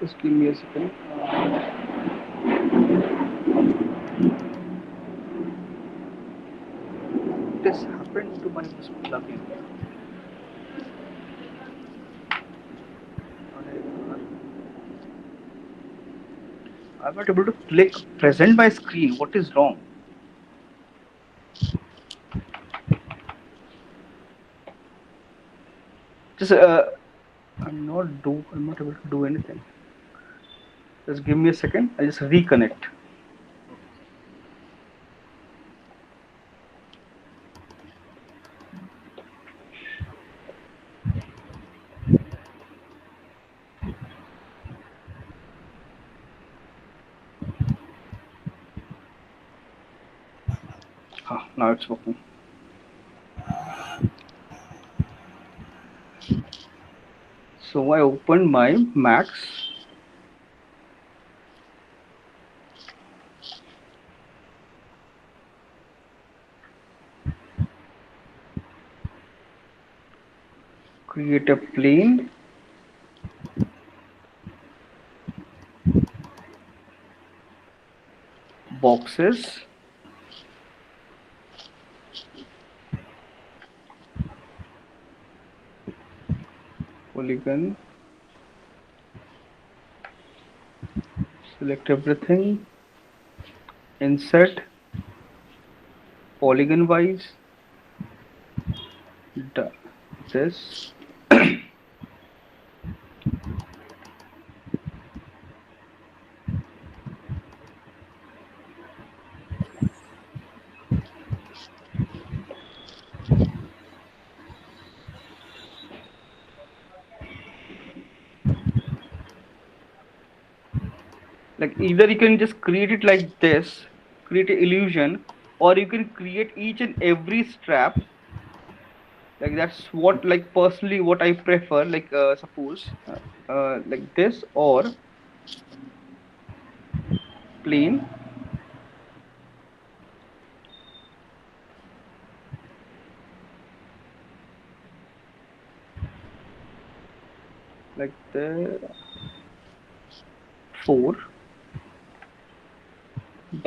just give me a second. This happened to my this plugin. I'm not able to click present my screen. What is wrong? Just I'm not able to do anything. Just give me a second. I just reconnect. Now it's working. So I opened my Max, create a plane, boxes, polygon, select everything, insert, polygon wise, done. This, like either you can just create it like this, create an illusion, or you can create each and every strap. Like that's what, like personally, what I prefer. Like suppose like this or plain, like the four.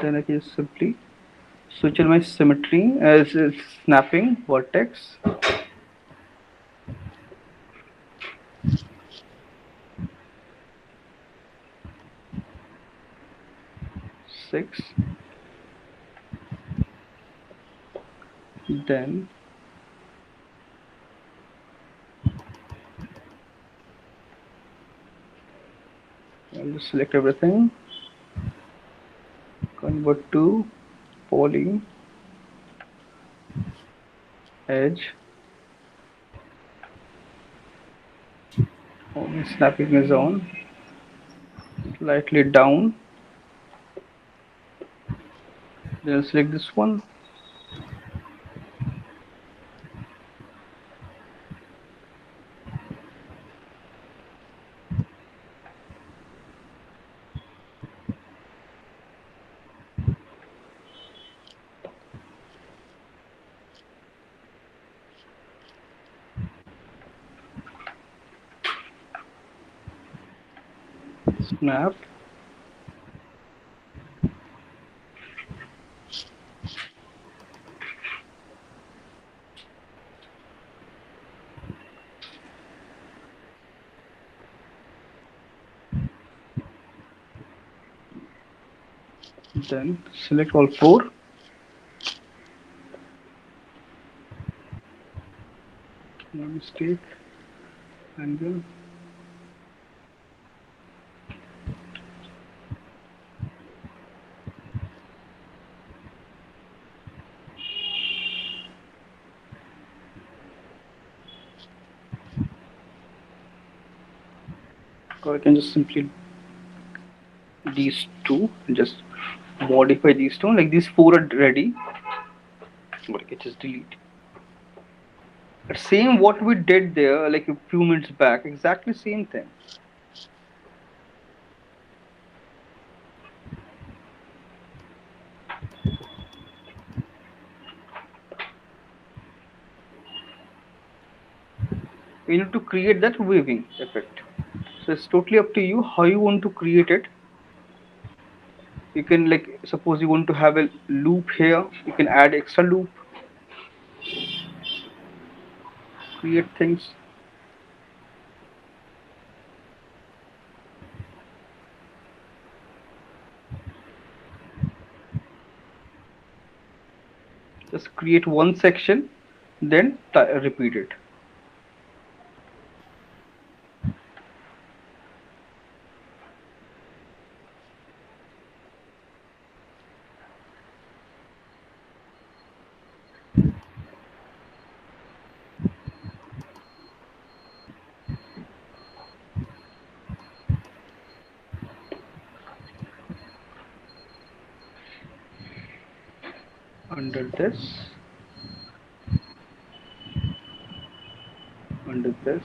Then I can simply switch on my symmetry as snapping vertex 6. Then I'll just select everything, convert to poly, edge, only snapping is on, slightly down. Then I'll select this one, snap, then select all four, no mistake, angle, or I can just simply these two, just modify these two, like these four are ready, but I can just delete. Same what we did there like a few minutes back, exactly same thing. You need to create that waving effect. So it's totally up to you how you want to create it. You can, like, suppose you want to have a loop here, you can add extra loop, create things. Just create one section, then repeat it. Under this, under this,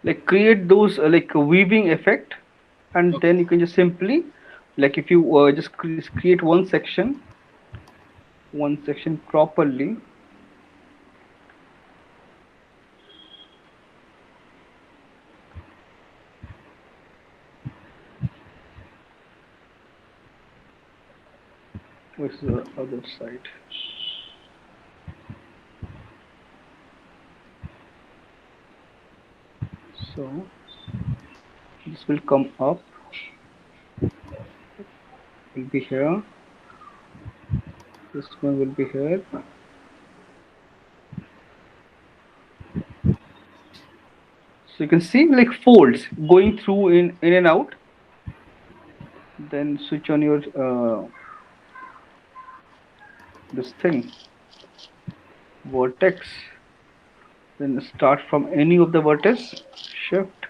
like create those like a weaving effect, and Okay. then you can just simply, like if you just create one section properly. Where's the other side? So this will come up, will be here, this one will be here. So you can see like folds going through in and out. Then switch on your this thing, vertex. Then start from any of the vertex, shift,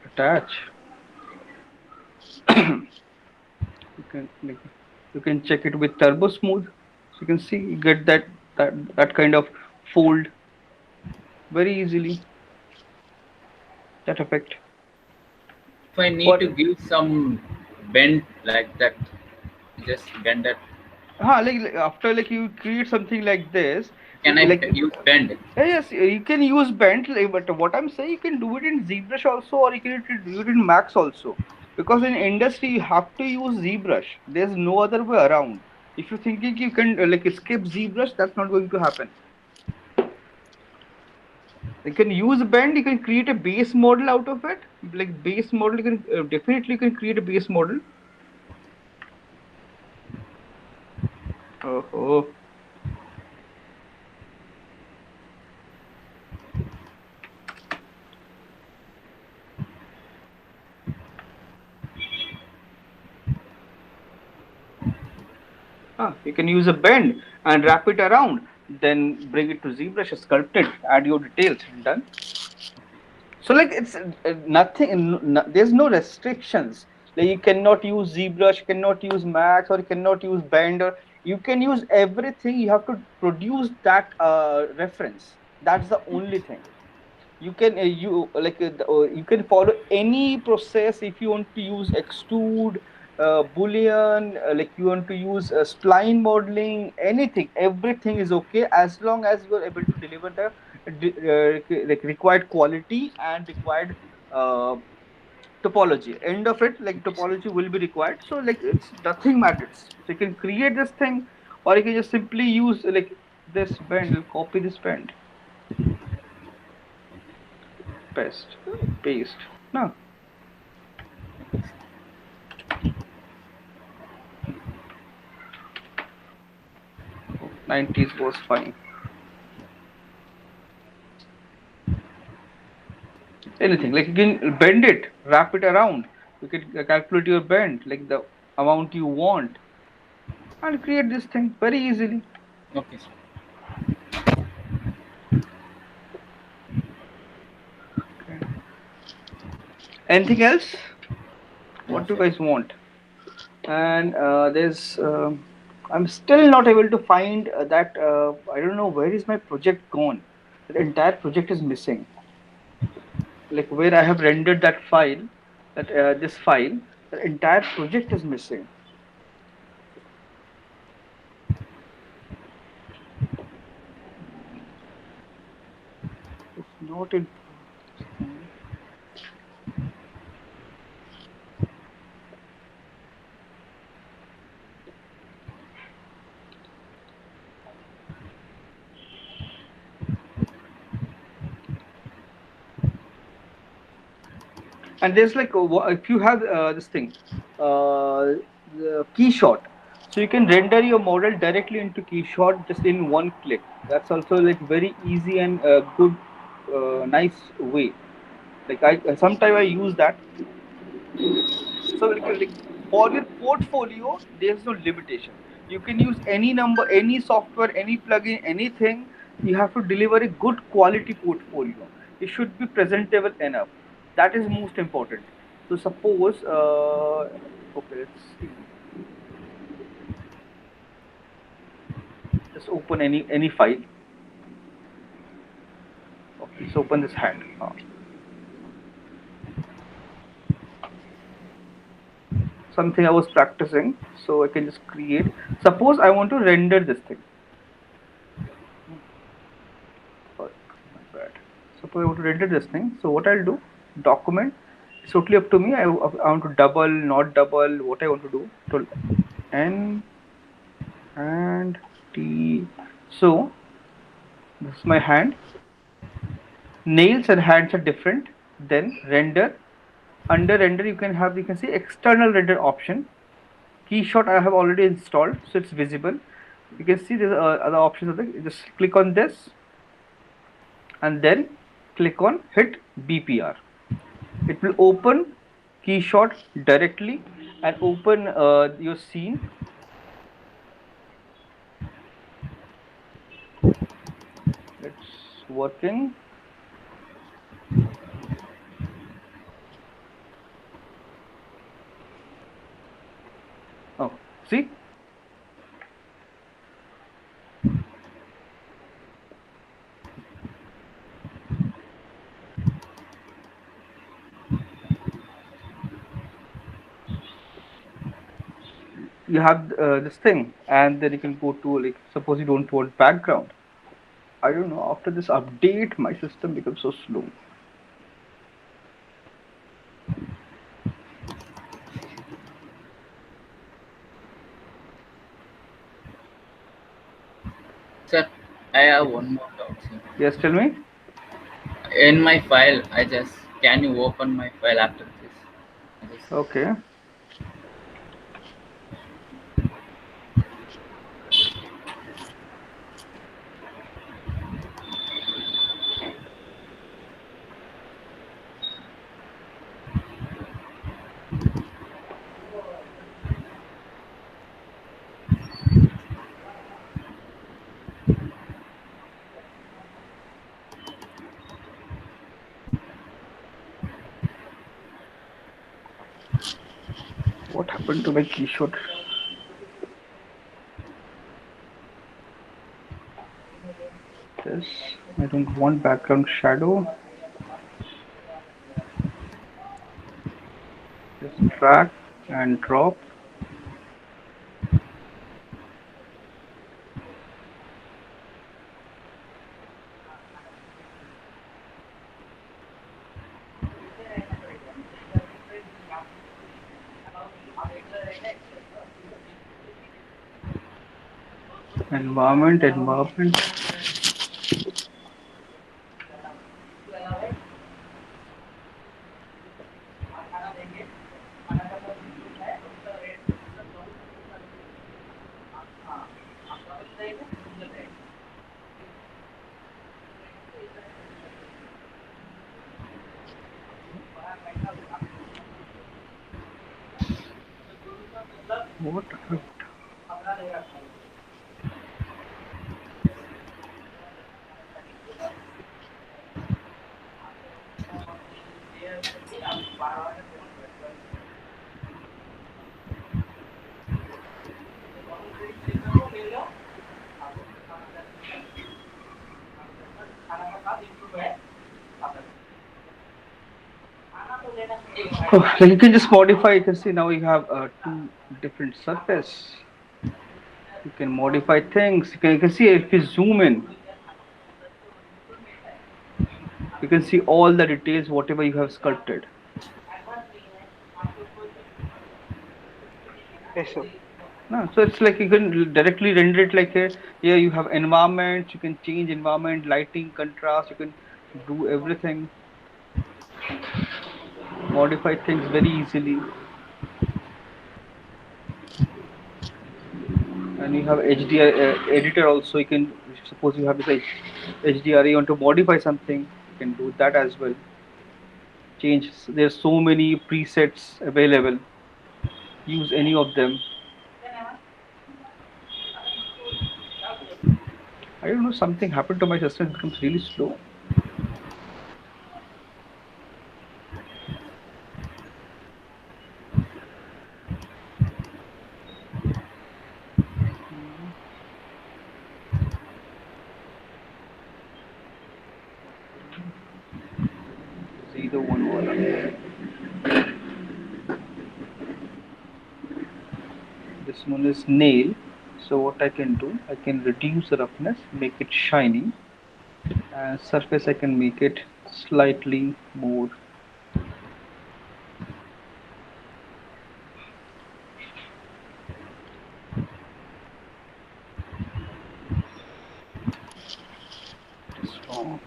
attach. You can like, you can check it with turbo smooth. So you can see you get that kind of fold very easily, that effect. If I need Or to give some bend like that, just bend it. like after like you create something like this, Can I like use bend? yes, you can use Bentley, but what I'm saying, you can do it in ZBrush also, or you can do it in Max also. Because in industry, you have to use ZBrush. There's no other way around. If you're thinking you can like skip ZBrush, that's not going to happen. You can use Bend. You can create a base model out of it. Like base model, you can definitely you can create a base model. Oh, you can use a bend and wrap it around. Then bring it to ZBrush, sculpt it, add your details, and done. So like it's nothing. There's no restrictions. Like you cannot use ZBrush, cannot use Max, or you cannot use Bend, or you can use everything. You have to produce that reference. That's the only thing. You can you can follow any process if you want to use extrude, boolean, like you want to use spline modeling, anything, everything is okay as long as you are able to deliver the like required quality and required uh, topology. End of it, like topology will be required, so like it's nothing matters. So you can create this thing, or you can just simply use like this bend, copy this bend, paste, paste. No, 90s was fine. Anything like you can bend it, wrap it around. You can calculate your bend, like the amount you want, and create this thing very easily. Okay, sir. Okay. Anything else? No, What do you sir. guys want? And there's I'm still not able to find that I don't know where is my project gone. The entire project is missing. Like where I have rendered that file, that this file, the entire project is missing. It's not in this thing. And there's like if you have this thing, the key shot, so you can render your model directly into key shot just in one click. That's also like very easy and good, nice way. Like I sometimes I use that. So like for your portfolio, there's no limitation. You can use any number, any software, any plugin, anything. You have to deliver a good quality portfolio. It should be presentable enough. That is most important. So suppose okay, let's see. Just open any file. Okay, so open this hand. Something I was practicing, so I can just create. Suppose I want to render this thing. Sorry, my bad. Suppose I want to render this thing. So what I'll do, document. It's totally up to me. I want to double, not double. What I want to do. So N and T. So this is my hand. Nails and hands are different. Then render. Under render, you can see external render option. Keyshot I have already installed, so it's visible. You can see there's other options of the. Just click on this and then click on hit BPR. It will open Keyshot directly and open your scene. It's working. Oh, see, you have this thing, and then you can go to, like, suppose you don't want background. I don't know. After this update, my system becomes so slow. Sir, I have one more doubt, sir. Yes, tell me. In my file, I just can you open my file after this? I just Okay. What happened to my Keyshot? This. I don't want background shadow. Just drag and drop. Environment. What? Oh, so you can just modify. You can see now you have two different surface. You can modify things. You can see if you zoom in, you can see all the details, whatever you have sculpted. Yes, sir. No, so it's like you can directly render it like here. Here you have environment. You can change environment, lighting, contrast. You can do everything, modify things very easily. And you have HDR editor also. You can, suppose you have this like HDR, you want to modify something, you can do that as well. Change. There's so many presets available. Use any of them. I don't know, something happened to my system. It becomes really slow. Zero one wala. This one is nail. So what I can do, I can reduce the roughness, make it shiny, and surface I can make it slightly more strong.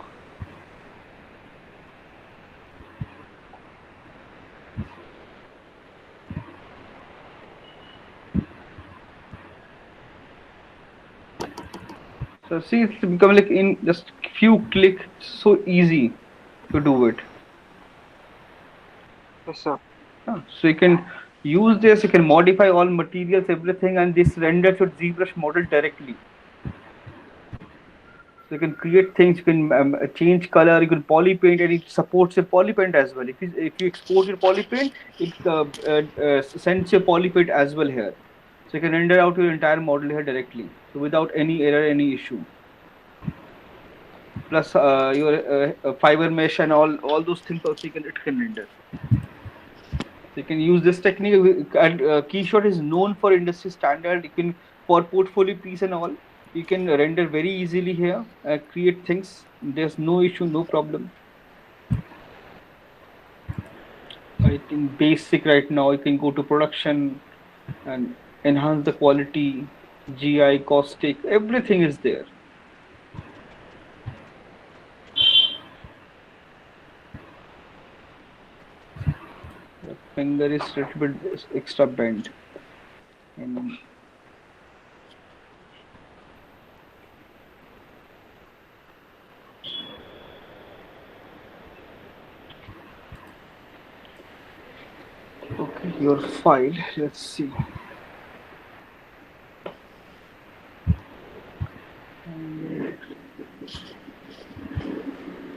So see, it's become like in just few clicks, so easy to do it. Yes, sir. So you can use this, you can modify all materials, everything, and this renders your ZBrush model directly. So you can create things, you can change color, you can poly paint, and it supports your poly paint as well. If you export your poly paint, it sends your poly paint as well here. So you can render out your entire model here directly. So without any error, any issue. Plus your fiber mesh and all those things also it can render. So you can use this technique, and Keyshot is known for industry standard. You can for portfolio piece and all. You can render very easily here, create things. There's no issue, no problem. I think basic right now. You can go to production and enhance the quality, GI, caustic, everything is there. The finger is little bit extra bent. And okay, your file. Let's see.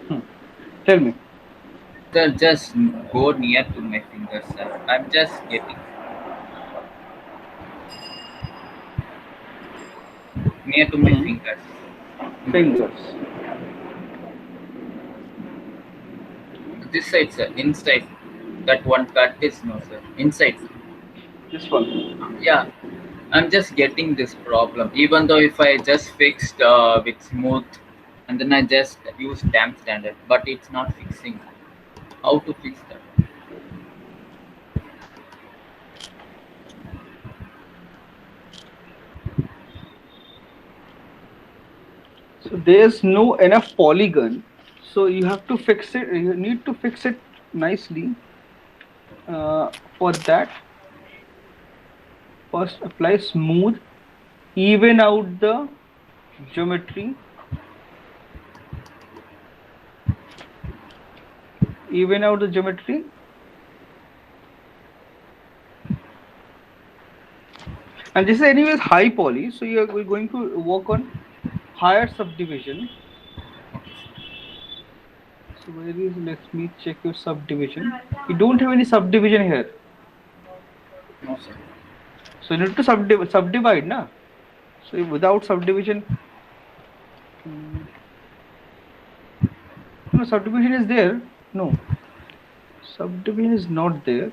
Hmm. Tell me. Sir, just go near to my fingers, sir. I'm just getting near to my Hmm. fingers. Fingers. This side, sir. Inside. That one cut is no, sir. Inside. This one. Yeah. I'm just getting this problem. Even though if I just fixed with smooth and then I just use damp standard, but it's not fixing. How to fix that? So there's no enough polygon. So you have to fix it. You need to fix it nicely. For that, first apply smooth, even out the geometry, even out the geometry. And this is anyways high poly. So we're going to work on higher subdivision. So where is, let me check your subdivision. You don't have any subdivision here. No, sir. So you need to subdivide, na? So without subdivision, no, subdivision is there. No, subdivision is not there.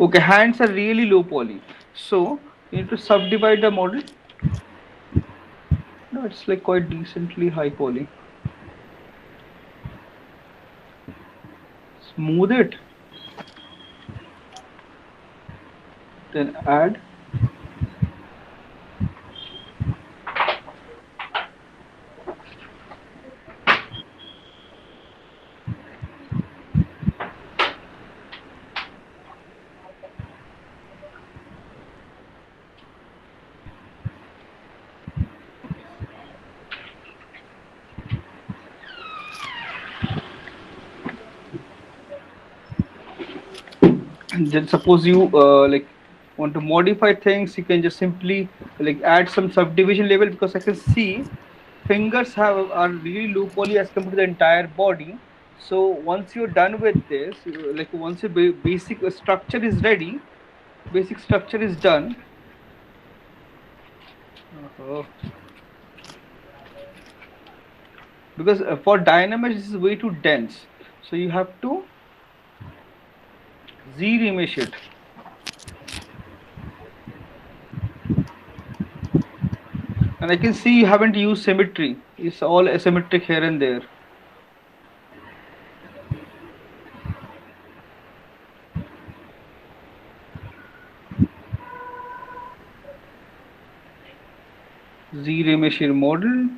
Okay, hands are really low poly. So you need to subdivide the model. No, it's like quite decently high poly. Smooth it, then add. And then suppose you like Want to modify things, you can just simply like add some subdivision level, because I can see fingers have are really low poly as compared to the entire body. So once you're done with this, like once your basic structure is ready, basic structure is done. uh because for dynamics this is way too dense, so you have to z-remesh it. And I can see you haven't used symmetry, it's all asymmetric here and there. Z-remesh your model.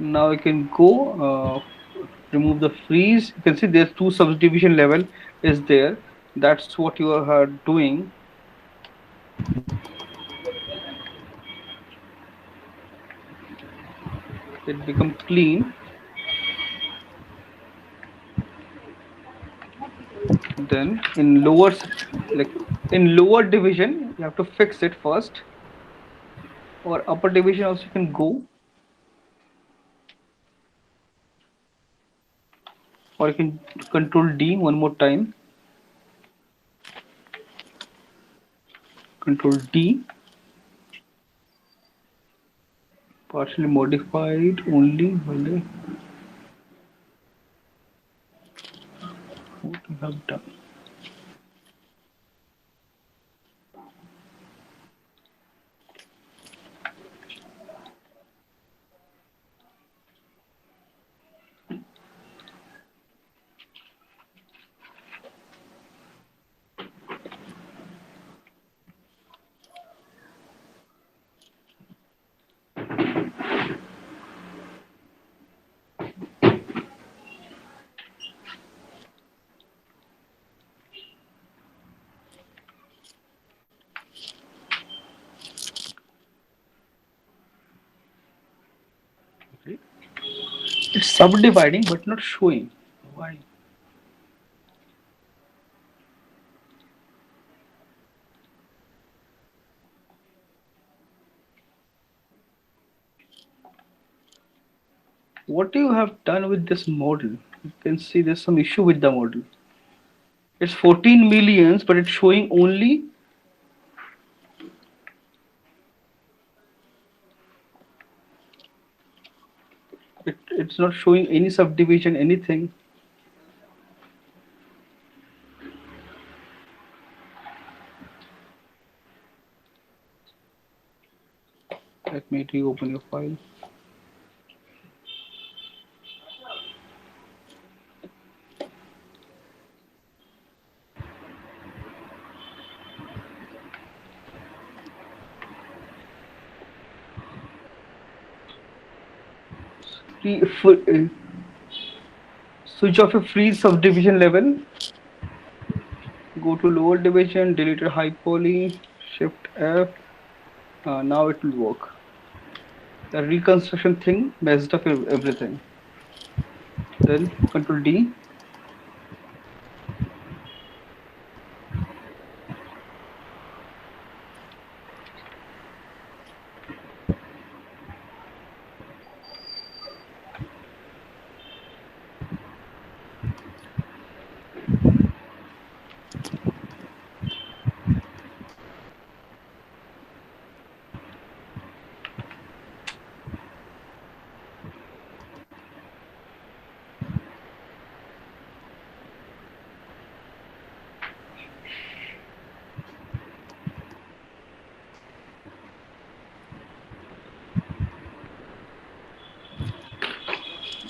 Now I can go remove the freeze. You can see there's two subdivision level is there. That's what you are doing. It become clean. Then in lower like in lower division you have to fix it first, or upper division also you can go, or you can control D one more time. Control D. Partially modified only. What you have done. Okay. It's subdividing but not showing. Why? What you have done with this model? You can see there's some issue with the model. It's 14 millions, but it's showing only. It's not showing any subdivision, anything. Let me reopen your file. Switch off a freeze subdivision level. Go to lower division, delete a high poly, shift F. Now it will work. The reconstruction thing messed up everything. Then control D.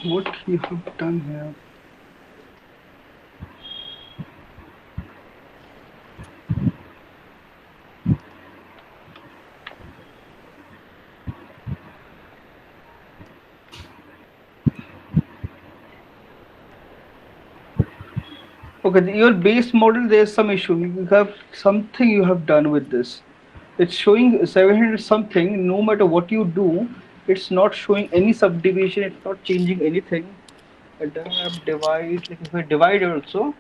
What you have done here? Okay, your base model, there's some issue. You have something you have done with this. It's showing 700 something. No matter what you do, it's not showing any subdivision. It's not changing anything. Adapt, divide. Like if I divide also,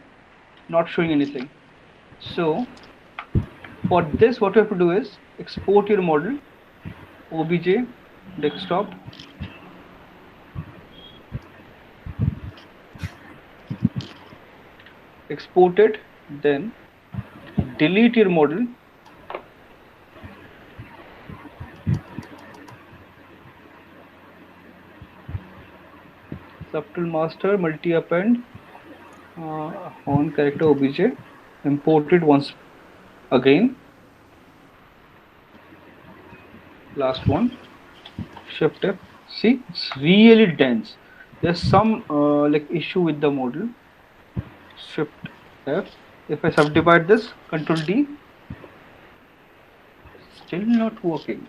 not showing anything. So for this, what you have to do is export your model, obj, desktop, export it, then delete your model, subtool master, multi append, on character obj, import it once again, last one, shift F. See, it's really dense. There's some like issue with the model. Shift F. If I subdivide this, Control D, still not working.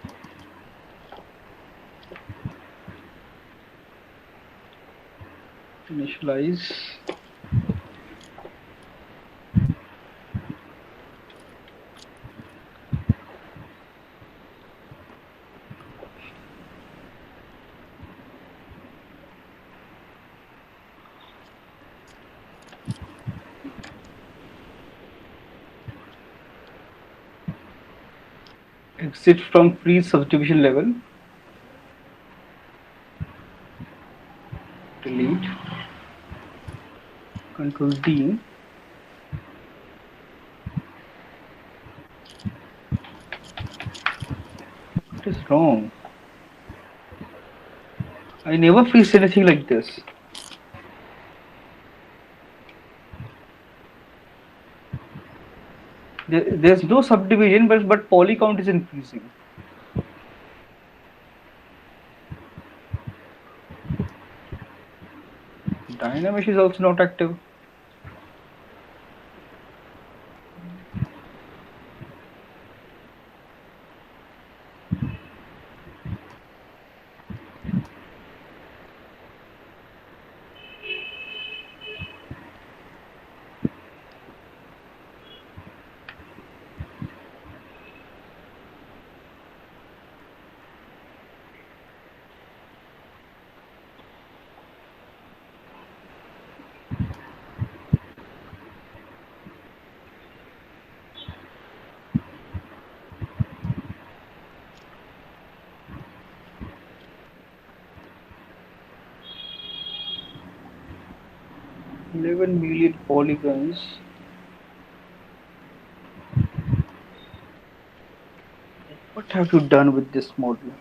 Initialize. Exit from free subdivision level. Delete. Control D. What is wrong? I never faced anything like this. There's no subdivision, but poly count is increasing. Dynamesh is also not active. Eleven million polygons. What have you done with this model?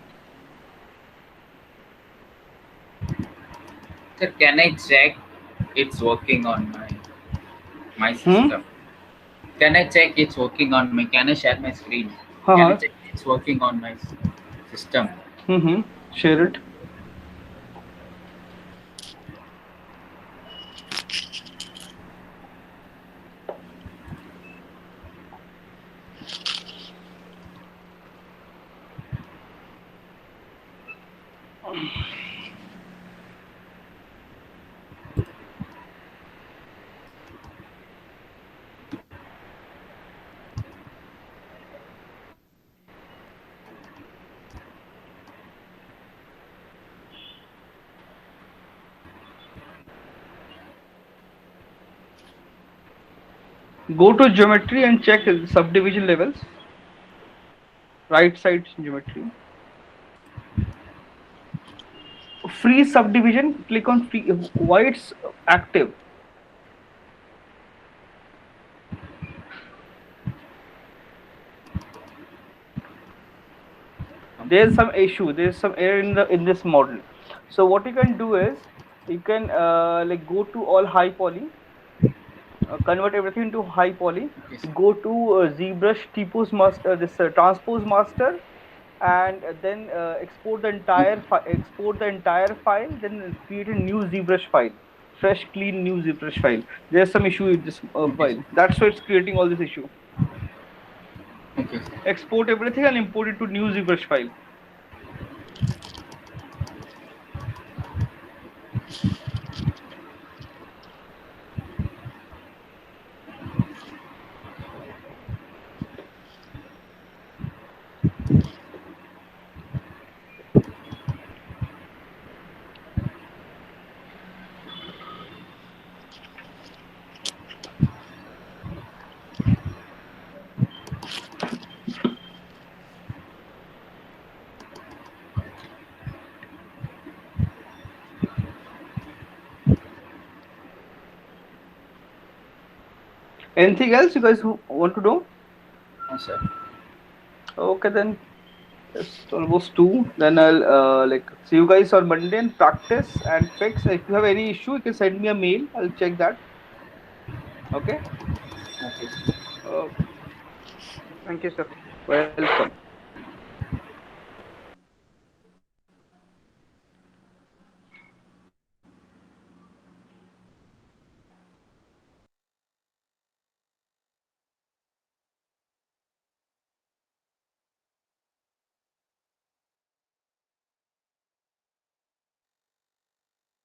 Sir, can I check it's working on my Hmm? system? Can I check it's working on my? Can I share my screen? Can I Haha. check it's working on my system? Mm-hmm. Share it. Go to geometry and check subdivision levels. Right side geometry. Free subdivision. Click on free. Why it's active? There's some issue. There's some error in this model. So what you can do is you can like go to all high poly, convert everything into high poly, Okay, sir. go to Zbrush Tpos master, this transpose master, and then Okay. export the entire file, then create a new Zbrush file, fresh clean new Zbrush file. There's some issue with this Okay, file. sir. That's why it's creating all this issue. Okay, sir. Export everything and import it to new Zbrush file. Anything else you guys want to know? No, sir. Okay, then it's almost two. Then I'll like see you guys on Monday and practice and fix. If you have any issue, you can send me a mail. I'll check that. Okay. Okay. Uh, Thank you, sir. Welcome.